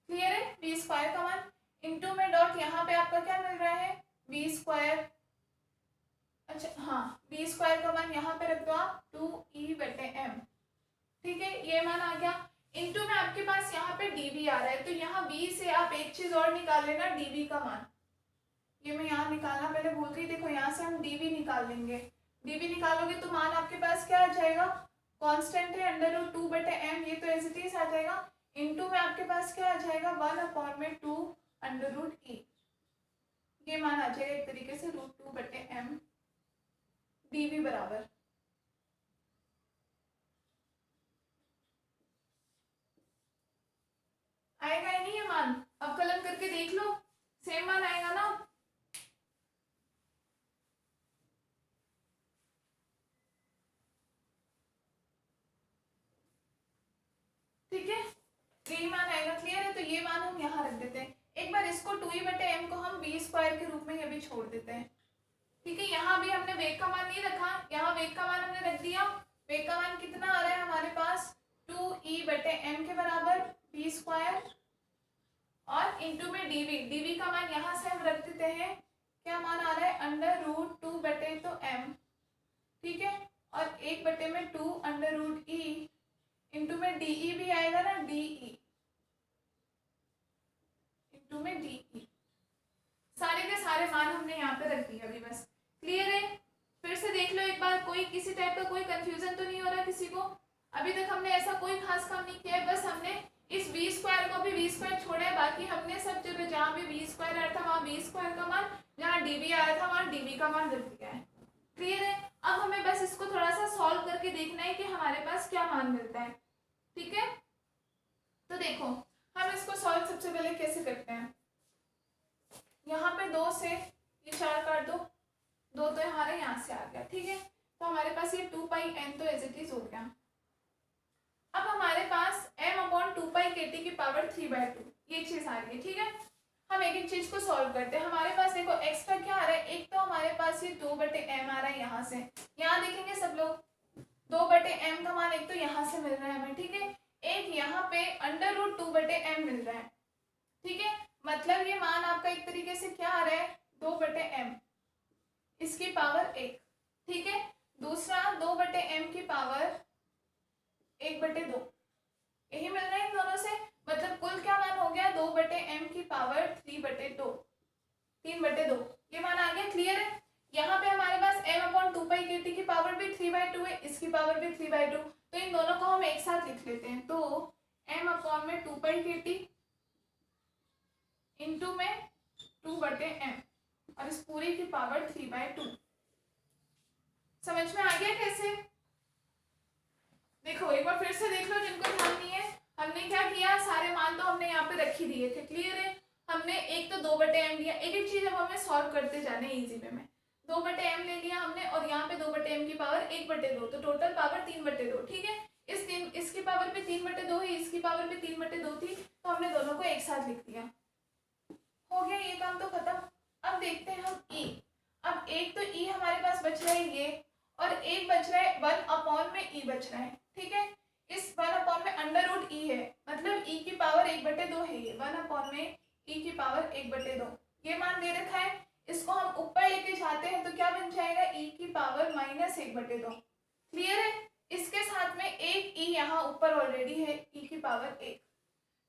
क्लियर है, वी स्क्वायर का मान इंटू में डॉट, यहाँ पे आपका क्या मिल रहा है, वी स्क्वायर, अच्छा हाँ, वी स्क्वायर का मान यहाँ पे रख दो आप 2E/m। ठीक है, ये मान आ गया। इंटू में आपके पास यहाँ पे dv आ रहा है, तो यहाँ v से आप एक चीज और निकाल लेना, dv का मान। ये मैं यहाँ निकालना पहले भूल गई, देखो यहाँ से हम dv निकाल लेंगे, dv निकालोगे तो मान आपके पास क्या आ जाएगा, कांस्टेंट है √2/m, ये तो एज इट इज आ जाएगा, इंटू में आपके पास क्या आ जाएगा 1/2 √e, ये मान आ जाएगा एक तरीके से √2/m dv बराबर। आएगा ही नहीं ये मान, अब कलन करके देख लो, सेम मान आएगा ना। ठीक है, यही मान आएगा। क्लियर है, तो ये मान हम यहाँ रख देते हैं। एक बार इसको 2E/m को हम v स्क्वायर के रूप में ये भी छोड़ देते हैं। ठीक है, यहाँ भी हमने वेग का मान नहीं रखा, यहाँ वेग का मान हमने रख दिया। वेग का मान कितना आ रहा है हमारे पास, 2E/m के बराबर v स्क्वायर, और इंटू में dv का मान यहाँ से हम रख देते हैं, क्या मान आ रहा है, √2/m। ठीक है, और 1/2 इंटू में डीई भी आएगा ना, डीई इंटू में डीई, सारे के सारे मान हमने यहाँ पे रख दिए अभी बस। क्लियर है, फिर से देख लो एक बार, कोई किसी टाइप का कोई कंफ्यूजन तो नहीं हो रहा किसी को। अभी तक हमने ऐसा कोई खास काम नहीं किया है, बस हमने इस v स्क्वायर को भी v स्क्वायर छोड़ा है, बाकी हमने सब जगह जहाँ भी v स्क्वायर आया था वहाँ v स्क्वायर का मान, जहाँ dv आया था वहाँ dv का मान रख दिया है। क्लियर है? अब हमें बस इसको थोड़ा सा सॉल्व करके देखना है कि हमारे पास क्या मान मिलता है। ठीक है, तो देखो हम इसको सॉल्व सबसे पहले कैसे करते हैं। यहाँ पे 2 से ये 4 काट दो, 2 तो हमारे यहाँ से आ गया। ठीक है, तो हमारे पास ये 2πn तो एज इट इज हो गया। अब हमारे पास m/2π/kt की पावर 3/2 ये चीज आ रही है। ठीक है, हम एक एक चीज को सॉल्व करते हैं। हमारे पास देखो x का क्या आ रहा है, एक तो हमारे पास ये 2/m आ रहा है यहाँ से, यहाँ देखेंगे सब लोग 2/m का मान एक तो यहाँ से मिल रहा है हमें। ठीक है, एक यहाँ पे √2/m मिल रहा है। ठीक है, मतलब ये मान आपका एक तरीके से क्या आ रहा है 2/m इसकी पावर 1। ठीक है, दूसरा 2/m की पावर 1/2 यही मिल रहा है इन दोनों से, मतलब कुल क्या मान हो गया 2/m की पावर 3/2 ये मान आ गया। क्लियर है? यहाँ पे हमारे पास m/2π/kt की पावर भी 3/2 है, इसकी पावर भी 3/2, तो इन दोनों को हम एक साथ लिख लेते हैं। तो m/2π/kt इंटू में 2/m और इस पूरी की पावर 3/2। समझ में आ गया कैसे? देखो एक बार फिर से देख लो जिनको ध्यान नहीं है, हमने क्या किया, सारे मान तो हमने यहाँ पे रख ही दिए थे। क्लियर है? हमने एक तो 2/m लिया, एक एक चीज अब हमें सॉल्व करते जाने इजी वे में। 2/m ले लिया हमने और यहाँ पे 2/m की पावर 1/2, तो टोटल पावर 3/2। ठीक है, इसकी पावर भी 3/2 है, इसकी पावर भी 3/2 थी, तो हमने दोनों को एक साथ लिख दिया। हो गया ये काम तो खत्म। अब देखते हैं हम e। अब एक तो e हमारे पास बच रहा है ये, और एक बच रहा है 1 में e बच रहा है। ठीक है, इस 1 में √e है, मतलब e की पावर 1/2 है, ये 1 में e की पावर 1/2 ये मान दे रखा है। इसको हम ऊपर लेके जाते हैं तो क्या बन जाएगा e की पावर -1/2। क्लियर है? इसके साथ में एक e यहाँ ऊपर ऑलरेडी है, e की पावर 1,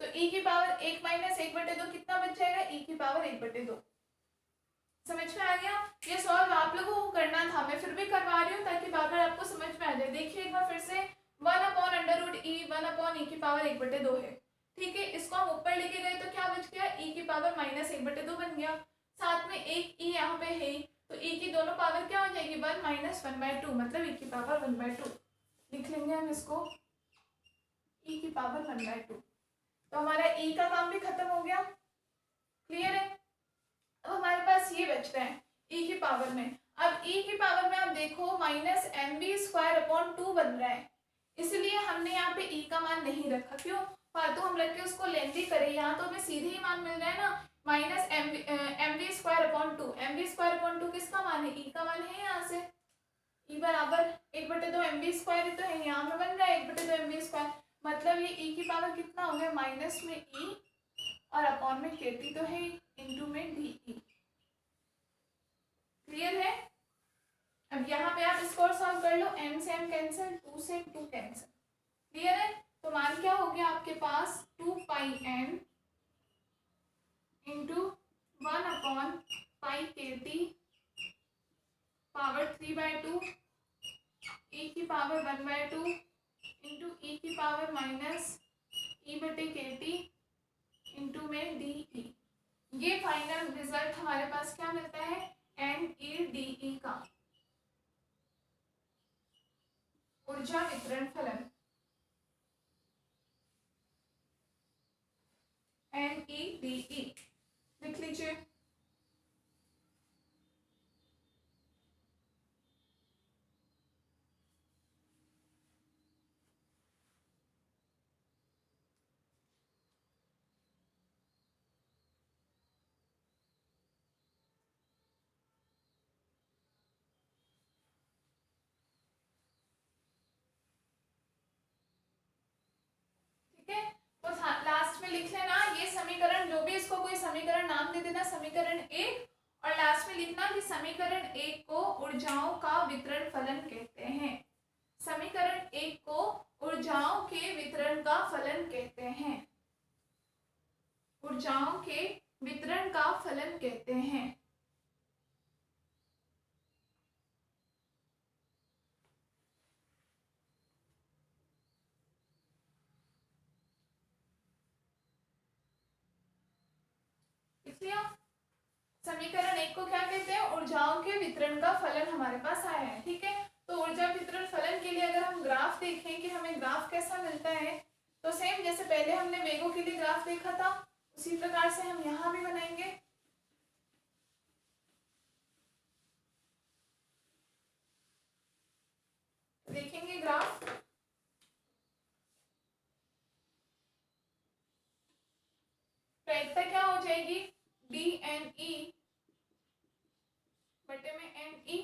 तो e की पावर 1 - 1/2 कितना बच जाएगा e की पावर 1/2। समझ में आ गया? ये सॉल्व आप लोगों को करना था, मैं फिर भी करवा रही हूँ ताकि बार बार आपको समझ में आ जाए। देखिए एक बार फिर से 1/√e 1/e की पावर 1/2 है। ठीक है, इसको हम ऊपर लेके गए तो क्या बच गया e की पावर -1/2 बन गया। साथ में एक e यहाँ पे है, तो e की दोनों पावर क्या हो जाएगी 1 - 1/2, मतलब e की पावर 1/2 लिख लेंगे हम इसको, e की पावर 1/2। तो हमारा e का काम भी खत्म हो गया। क्लियर है? अब हमारे पास ये बच रहा है e की पावर में। अब e की पावर में आप देखो -mv²/2 बन रहा है, इसलिए हमने यहाँ पे e का मान नहीं रखा। क्यों फालतू हम रख के उसको लेंदी करें, यहाँ तो हमें सीधे ही मान मिल रहा है ना, -mv²/2। mv²/2 किसका मान है? e का मान है यहाँ से, e बराबर 1/2 mv² तो है, यहाँ में बन रहा है 1/2 mv², मतलब ये e की पावर कितना हो गया माइनस में e और अपॉन में kt तो है इंटू में डी। क्लियर है? अब यहाँ पे आप इसको और सॉल्व कर लो, m से m कैंसिल, 2 से 2 कैंसिल। क्लियर है? तो मान क्या हो गया आपके पास 2πn into 1/πkt power 3/2 e की पावर 1/2 इंटू e की पावर -e/kt इंटू में डी। ये फाइनल रिजल्ट हमारे पास क्या मिलता है NEDE का, ऊर्जा वितरण फलन। NEDE लिख लीजिए। तो लास्ट में लिख लेना ये समीकरण, जो भी इसको कोई समीकरण नाम दे देना, समीकरण 1, और लास्ट में लिखना कि समीकरण 1 को ऊर्जाओं का वितरण फलन कहते हैं। समीकरण 1 को ऊर्जाओं के वितरण का फलन कहते हैं, ऊर्जाओं के वितरण का फलन कहते हैं। लिख लिया। समीकरण 1 को क्या कहते हैं, ऊर्जाओं के वितरण का फलन हमारे पास आया है, ठीक है। तो ऊर्जा वितरण फलन के लिए अगर हम ग्राफ देखें कि हमें ग्राफ कैसा मिलता है, तो सेम जैसे पहले हमने वेगों के लिए ग्राफ देखा था उसी प्रकार से हम यहाँ भी बनाएंगे। देखेंगे ग्राफ, प्रायिकता क्या हो जाएगी, डी एन ई बटे में एन ई,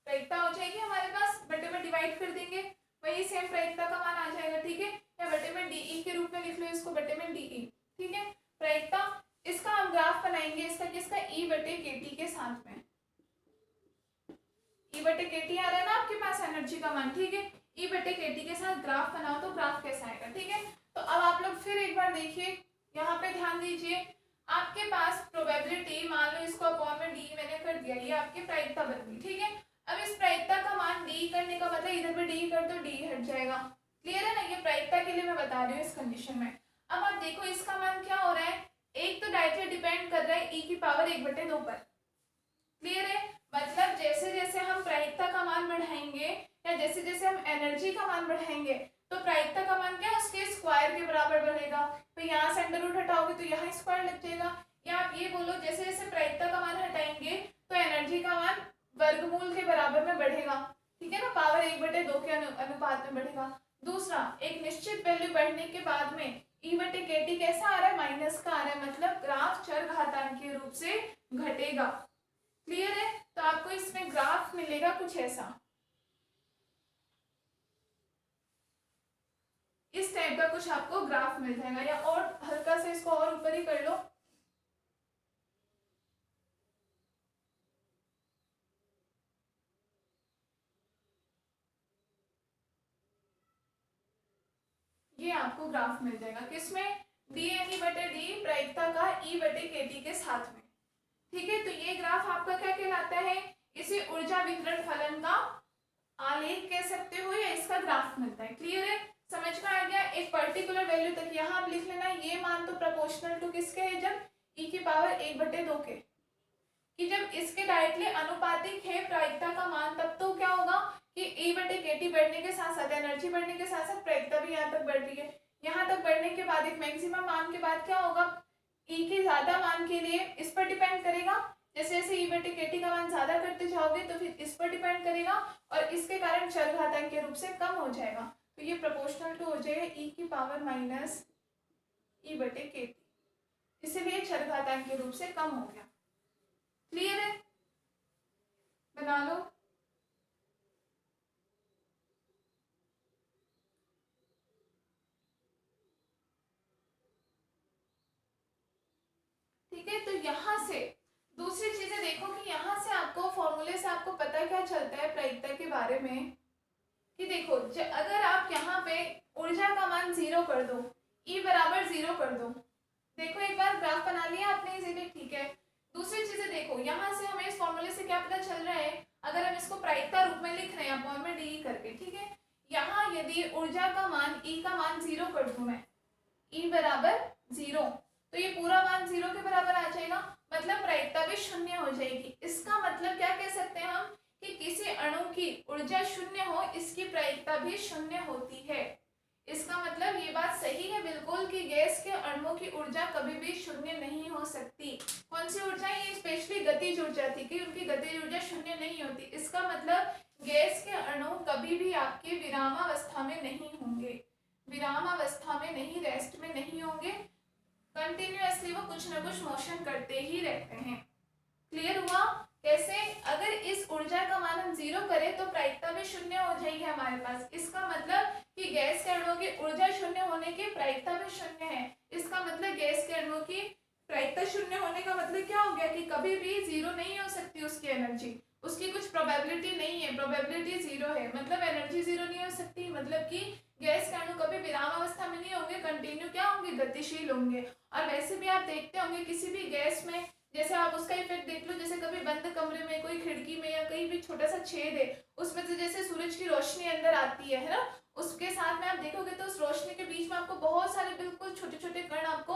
प्रायिकता हो जाएगी हमारे पास, बटे में डिवाइड कर देंगे, वही सेम प्रायिकता का मान आ जाएगा, ठीक है। या बटे में डीई के रूप में लिख लो इसको, बटे में डीई, ठीक है। प्रायिकता, इसका हम ग्राफ बनाएंगे, इसका किसका, ई बटे के टी के साथ में, ई बटे के टी आ रहा है ना आपके पास एनर्जी का मान, ठीक है। ई बटे के टी के साथ ग्राफ बनाओ तो ग्राफ कैसा आएगा, ठीक है। तो अब आप लोग फिर एक बार देखिए, यहाँ पे ध्यान दीजिए, आपके पास प्रोबेबिलिटी, मान लो इसको अपॉन में डी मैंने कर दिया, ये आपकी प्रायिकता बन गई, ठीक है। अब इस प्रायिकता का मान डी करने का मतलब इधर पे डी कर दो, डी हट जाएगा, क्लियर है ना। ये प्रायिकता के लिए मैं बता रही हूँ इस कंडीशन में। अब आप देखो इसका मान क्या हो रहा है, एक तो डायरेक्टली डिपेंड कर रहा है ई की पावर 1/2 पर, क्लियर है। मतलब जैसे जैसे हम प्रायिकता का मान बढ़ाएंगे या जैसे जैसे हम एनर्जी का मान बढ़ाएंगे तो प्रायिकता का मान क्या, उसके स्क्वायर के बराबर बढ़ेगा। तो यहाँ से अंडर रूट हटाओगे तो यहाँ स्क्वायर लग जाएगा। या आप ये बोलो जैसे जैसे प्रायिकता का मान हटाएंगे तो एनर्जी का मान वर्गमूल के बराबर में बढ़ेगा, ठीक है ना, पावर 1/2 के अनुपात में बढ़ेगा। दूसरा, एक निश्चित वैल्यू बढ़ने के बाद में ई बटे के टी कैसा आ रहा है, माइनस का आ रहा है, मतलब ग्राफ चरघातांकीय रूप से घटेगा, क्लियर है। तो आपको इसमें ग्राफ मिलेगा कुछ ऐसा, इस टाइप का कुछ आपको ग्राफ मिल जाएगा। या और हल्का से इसको और ऊपर ही कर लो, ये आपको ग्राफ मिल जाएगा किसमें, डी एन ई बटे डी, प्रायिकता का ई बटे के टी के साथ में, ठीक है। तो ये ग्राफ आपका क्या कहलाता है, इसे ऊर्जा वितरण फलन का आलेख कह सकते हो या इसका ग्राफ मिलता है, क्लियर है, समझ में आ गया। एक पर्टिकुलर वैल्यू तक यहाँ आप लिख लेना, ये मान तो प्रोपोर्शनल टू किसके है, जब ई की पावर 1/2 के, कि जब इसके डायरेक्टली अनुपातिक है प्रायिकता का मान, तब तो क्या होगा कि ई बटे के टी बढ़ने के साथ साथ, एनर्जी बढ़ने के साथ साथ प्रायिकता भी यहाँ तक बढ़ रही है। यहाँ तक बढ़ने के बाद एक मैक्सिमम मान के बाद क्या होगा, ई के ज्यादा मान के लिए इस पर डिपेंड करेगा, जैसे जैसे ई बटे के टी का मान ज्यादा करते जाओगे तो फिर इस पर डिपेंड करेगा और इसके कारण चरघातांक के रूप से कम हो जाएगा। तो ये प्रोपोर्शनल टू हो जाएगा ई की पावर माइनस ई बटे के टी, इसीलिए चरघातांक के रूप से कम हो गया, क्लियर है, बना लो। ठीक है, तो यहाँ से दूसरी चीजें देखो कि यहाँ से आपको फॉर्मूले से आपको पता क्या चलता है प्रायिकता के बारे में, कि देखो अगर आप यहाँ पे ऊर्जा का मान 0 कर दो, ई बराबर 0 कर दो, देखो एक बार ग्राफ बना लिया आपने इजीली, ठीक है। दूसरी चीजें देखो, यहाँ से हमें इस फॉर्मूले से क्या पता चल रहा है, अगर हम इसको प्रायिकता रूप में लिख रहे हैं अपॉन में डी करके, ठीक है। यहाँ यदि ऊर्जा का मान, ई का मान 0 कर दूं मैं, ई बराबर 0, तो ये पूरा मान 0 के बराबर आ जाएगा, मतलब प्रायिकता भी शून्य हो जाएगी। इसका मतलब क्या कह सकते हैं हम, कि किसी अणु की ऊर्जा शून्य हो, इसकी प्रायिकता भी शून्य होती है। इसका मतलब ये बात सही है बिल्कुल कि गैस के अणुओं की ऊर्जा कभी भी शून्य नहीं हो सकती। कौन सी ऊर्जा, ये स्पेशली गतिज ऊर्जा थी कि उनकी गतिज ऊर्जा शून्य नहीं होती। इसका मतलब गैस के अणु कभी भी आपके विरामावस्था में नहीं होंगे, विरामावस्था में नहीं, रेस्ट में नहीं होंगे, कंटिन्यूअसली वो कुछ ना कुछ मोशन करते ही रहते हैं। क्लियर हुआ कैसे, अगर इस ऊर्जा का मान हम 0 करें तो प्रायिकता भी शून्य हो जाएगी हमारे पास। इसका मतलब कि गैस के अणुओं की ऊर्जा शून्य होने की प्रायिकता भी शून्य है। इसका मतलब गैस के अणुओं की प्रायिकता शून्य होने का मतलब क्या हो गया कि कभी भी 0 नहीं हो सकती उसकी एनर्जी, उसकी कुछ प्रोबेबिलिटी नहीं है, प्रोबेबिलिटी 0 है, मतलब एनर्जी 0 नहीं हो सकती, मतलब कि गैस के अणु कभी विरामावस्था में नहीं होंगे, कंटिन्यू क्या होंगे, गतिशील होंगे। और वैसे भी आप देखते होंगे किसी भी गैस में, जैसे आप उसका इफेक्ट देख लो, जैसे कभी बंद कमरे में कोई खिड़की में या कहीं भी छोटा सा छेद है, उसमें से जैसे सूरज की रोशनी अंदर आती है ना, उसके साथ में आप देखोगे तो उस रोशनी के बीच में आपको बहुत सारे बिल्कुल छोटे छोटे कण आपको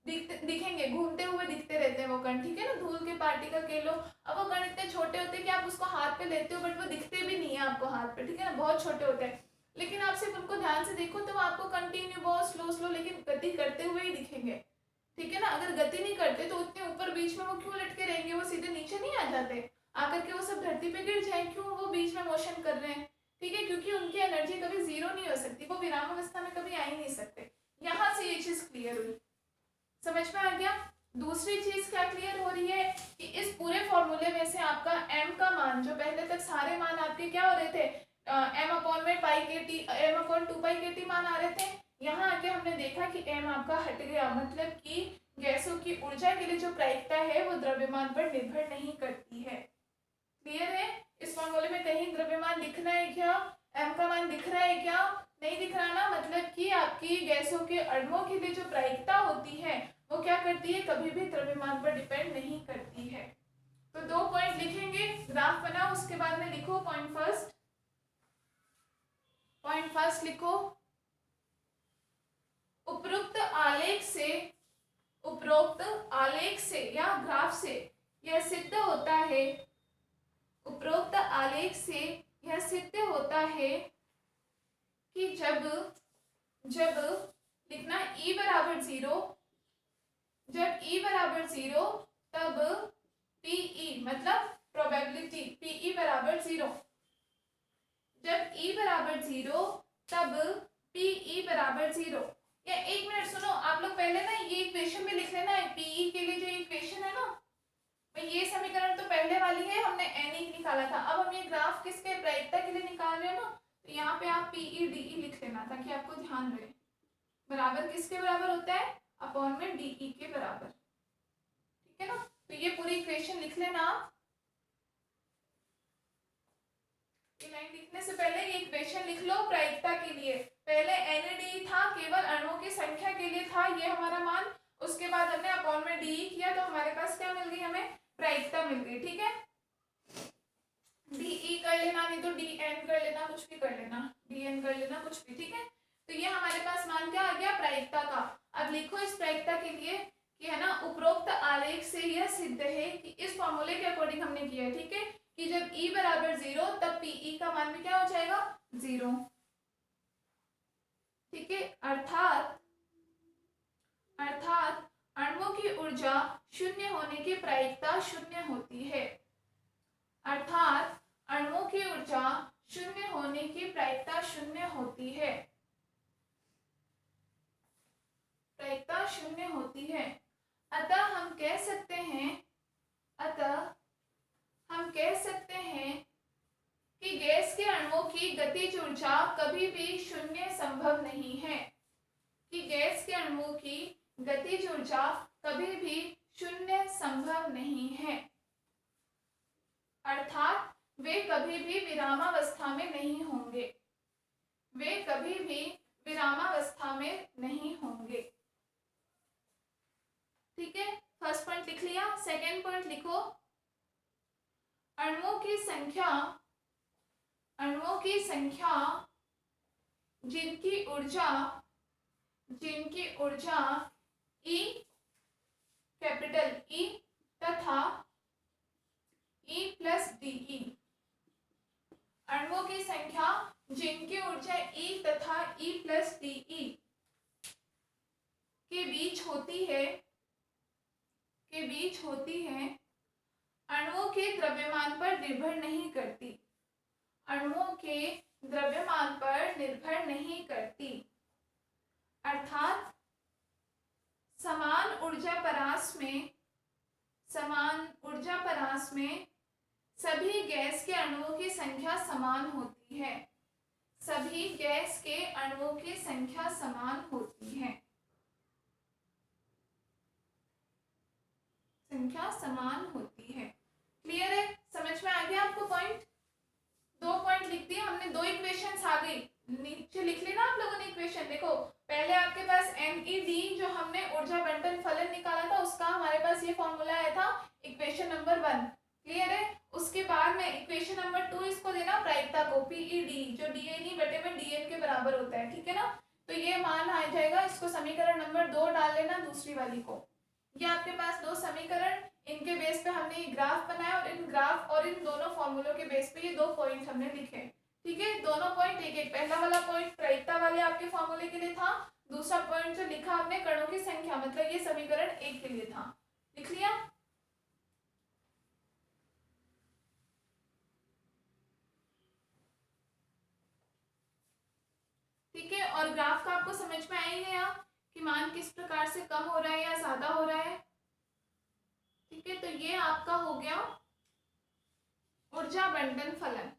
दिखेंगे, घूमते हुए दिखते रहते हैं वो कण, ठीक है ना। धूल के पार्टिकल के लो, अब वो कण इतने छोटे होते हैं कि आप उसको हाथ पे लेते हो बट वो दिखते भी नहीं है आपको हाथ पे, ठीक है ना, बहुत छोटे होते हैं। लेकिन आप सिर्फ उनको ध्यान से देखो तो आपको कंटिन्यू बहुत स्लो स्लो लेकिन गति करते हुए ही दिखेंगे, ठीक है ना। अगर गति नहीं करते तो उतने ऊपर बीच में वो क्यों लटके रहेंगे, वो सीधे नीचे नहीं आ जाते, आकर के वो सब धरती पे गिर जाए, क्यों वो बीच में मोशन कर रहे हैं, ठीक है, क्योंकि उनकी एनर्जी कभी जीरो नहीं हो सकती, वो विराम अवस्था में कभी आ ही नहीं सकते। यहाँ से ये चीज क्लियर हुई, समझ में आ गया। दूसरी चीज क्या क्लियर हो रही है कि इस पूरे फॉर्मूले में से आपका m का मान, जो पहले तक सारे मान आपके क्या हो रहे थे, m अपॉन में पाई के टी, m अपॉन 2 पाई के टी मान आ रहे थे, यहाँ आके हमने देखा कि m आपका हट गया, मतलब कि गैसों की ऊर्जा के लिए जो प्रायिकता है वो द्रव्यमान पर निर्भर नहीं करती है। क्लियर है। इस फॉर्मूले में कहीं द्रव्यमान दिखना है क्या, m का मान दिख रहा है क्या, नहीं दिख रहा ना, मतलब कि आपकी गैसों के अणुओं के लिए जो प्रायिकता होती है वो क्या करती है, कभी भी द्रव्यमान पर डिपेंड नहीं करती है। तो 2 पॉइंट लिखेंगे, ग्राफ बनाओ, उसके बाद में लिखो पॉइंट फर्स्ट लिखो, उपरोक्त आलेख से या ग्राफ से यह सिद्ध होता है, उपरोक्त आलेख से यह सिद्ध होता है कि जब लिखना E बराबर 0, जब E बराबर 0 तब PE मतलब प्रोबेबिलिटी, PE बराबर 0, जब E बराबर 0 तब PE बराबर 0। या एक मिनट सुनो, आप लोग पहले ना ये इक्वेशन में लिख लेना है, PE के लिए जो इक्वेशन है ना, ये समीकरण तो पहले वाली है, हमने NE निकाला था, अब हम ये ग्राफ किसके प्रायिकता के लिए निकाल रहे हैं ना, तो यहाँ पे आप PE DE लिख लेना ताकि आपको ध्यान रहे, बराबर किसके बराबर होता है, अपॉन में DE के बराबर, ठीक है ना। तो ये पूरी इक्वेशन लिख लेना आप, ये लाइन लिखने से पहले ये इक्वेशन लिख लो प्रायिकता के लिए, पहले NADE था, केवल अणुओं की संख्या के लिए था ये हमारा मान, उसके बाद हमने अपॉन में DE किया तो हमारे पास क्या मिल गई, हमें प्रायिकता मिल गई, ठीक है। DE कर लेना, नहीं तो DN कर लेना, कुछ भी कर लेना, DN कर लेना, कुछ भी, ठीक है। तो ये हमारे पास मान क्या आ गया, प्रायिकता का। अब लिखो इस प्रायिकता के लिए कि है ना, उपरोक्त आलेख से यह सिद्ध है कि इस फॉर्मूले के अकॉर्डिंग हमने किया है, ठीक है, कि जब E बराबर 0 तब PE का मान भी क्या हो जाएगा, 0, ठीक है। अर्थात अणुओं की ऊर्जा शून्य होने की प्रायिकता शून्य होती है, अर्थात अणुओं की ऊर्जा शून्य होने की प्रायिकता शून्य होती है, प्रायिकता शून्य होती है। अतः हम कह सकते हैं कि गैस के अणुओं की गतिज ऊर्जा कभी भी शून्य संभव नहीं है, कि गैस के अणुओं की गतिज ऊर्जा कभी भी शून्य संभव नहीं है, अर्थात वे कभी भी विरामावस्था में नहीं होंगे, वे कभी भी विरामावस्था में नहीं होंगे, ठीक है। फर्स्ट पॉइंट लिख लिया, सेकेंड पॉइंट लिखो, अणुओं की संख्या जिनकी ऊर्जा E कैपिटल E तथा E प्लस DE, अणुओं की संख्या जिनकी ऊर्जा E तथा E प्लस DE के बीच होती है, अणुओं के द्रव्यमान पर निर्भर नहीं करती, अणुओं के द्रव्यमान पर निर्भर नहीं करती, अर्थात समान ऊर्जा परास में सभी गैस के अणुओं की संख्या समान होती है, सभी गैस के अणुओं की संख्या समान होती है, संख्या समान होती है। क्लियर है, समझ में आ गया आपको पॉइंट। 2 पॉइंट लिख दिए हमने, 2 इक्वेशंस आ गई, नीचे लिख लेना आप लोगों ने इक्वेशन। देखो पहले आपके पास NED जो हमने ऊर्जा बंटन फलन निकाला था उसका हमारे पास ये फॉर्मूला आया था, इक्वेशन नंबर 1, क्लियर है। उसके बाद में इक्वेशन नंबर 2 इसको देना प्रायिकता को, PED जो DNE बटे में DN के बराबर होता है, ठीक है ना। तो ये मान आ जाएगा, इसको समीकरण नंबर 2 डाल लेना दूसरी वाली को। ये आपके पास दो समीकरण, इनके बेस पे हमने ये ग्राफ बनाया और इन ग्राफ और इन दोनों फॉर्मूलों के बेस पे ये दो पॉइंट हमने लिखे। ठीक है, दोनों पॉइंट एक एक, पहला वाला पॉइंट प्रायिकता वाले आपके फॉर्मूले के लिए था, दूसरा पॉइंट जो लिखा आपने कणों की संख्या, मतलब ये समीकरण 1 के लिए था। लिख लिया? ठीक है, और ग्राफ का आपको समझ में आ ही गया कि मान किस प्रकार से कम हो रहा है या ज्यादा हो रहा है। ठीक है, तो ये आपका हो गया ऊर्जा बंटन फलन।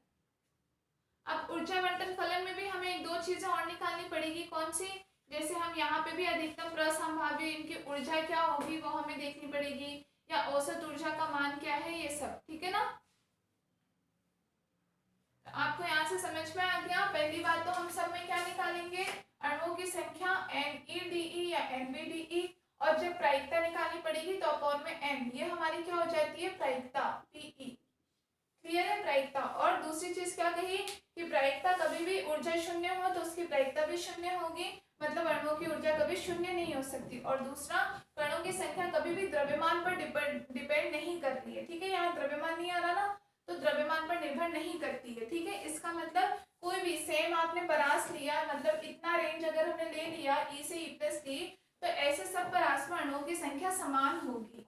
अब ऊर्जा बंटन फलन में भी हमें एक दो चीजें और निकालनी पड़ेगी। कौन सी? जैसे हम यहाँ पे भी अधिकतम प्रसंभाव्य इनकी ऊर्जा क्या होगी वो हमें देखनी पड़ेगी, या औसत ऊर्जा का मान क्या है, ये सब। ठीक है ना? आपको यहाँ से समझ में आ गया। पहली बात तो हम सब में क्या निकालेंगे, अणुओं की संख्या NEDE या NBDE, और जब प्रायिकता निकालनी पड़ेगी तो अपॉन में n, ये हमारी क्या हो जाती है, प्रायिकता PE। क्लियर है? प्रायिकता। और दूसरी चीज क्या कही कि प्रायिकता कभी भी ऊर्जा शून्य हो तो उसकी प्रायिकता भी शून्य होगी, मतलब अणुओं की ऊर्जा कभी शून्य नहीं हो सकती। और दूसरा, कणों की संख्या कभी भी द्रव्यमान पर डिपेंड नहीं करती है। ठीक है, यहाँ द्रव्यमान नहीं आ रहा ना, तो द्रव्यमान पर निर्भर नहीं करती है। ठीक है, इसका मतलब कोई भी सेम आपने परास लिया, मतलब इतना रेंज अगर हमने ले लिया E से E+D, तो ऐसे सब परास में अणुओं की संख्या समान होगी।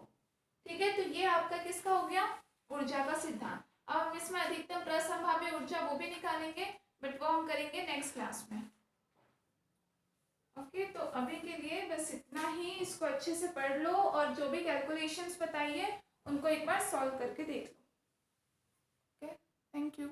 ठीक है, तो ये आपका किसका हो गया, ऊर्जा का सिद्धांत। अब हम इसमें अधिकतम प्रसंभाव्य ऊर्जा वो भी निकालेंगे, बट वो हम करेंगे नेक्स्ट क्लास में। ओके, तो अभी के लिए बस इतना ही। इसको अच्छे से पढ़ लो और जो भी कैलकुलेशंस बताइए उनको एक बार सॉल्व करके देख लो। Okay, thank you.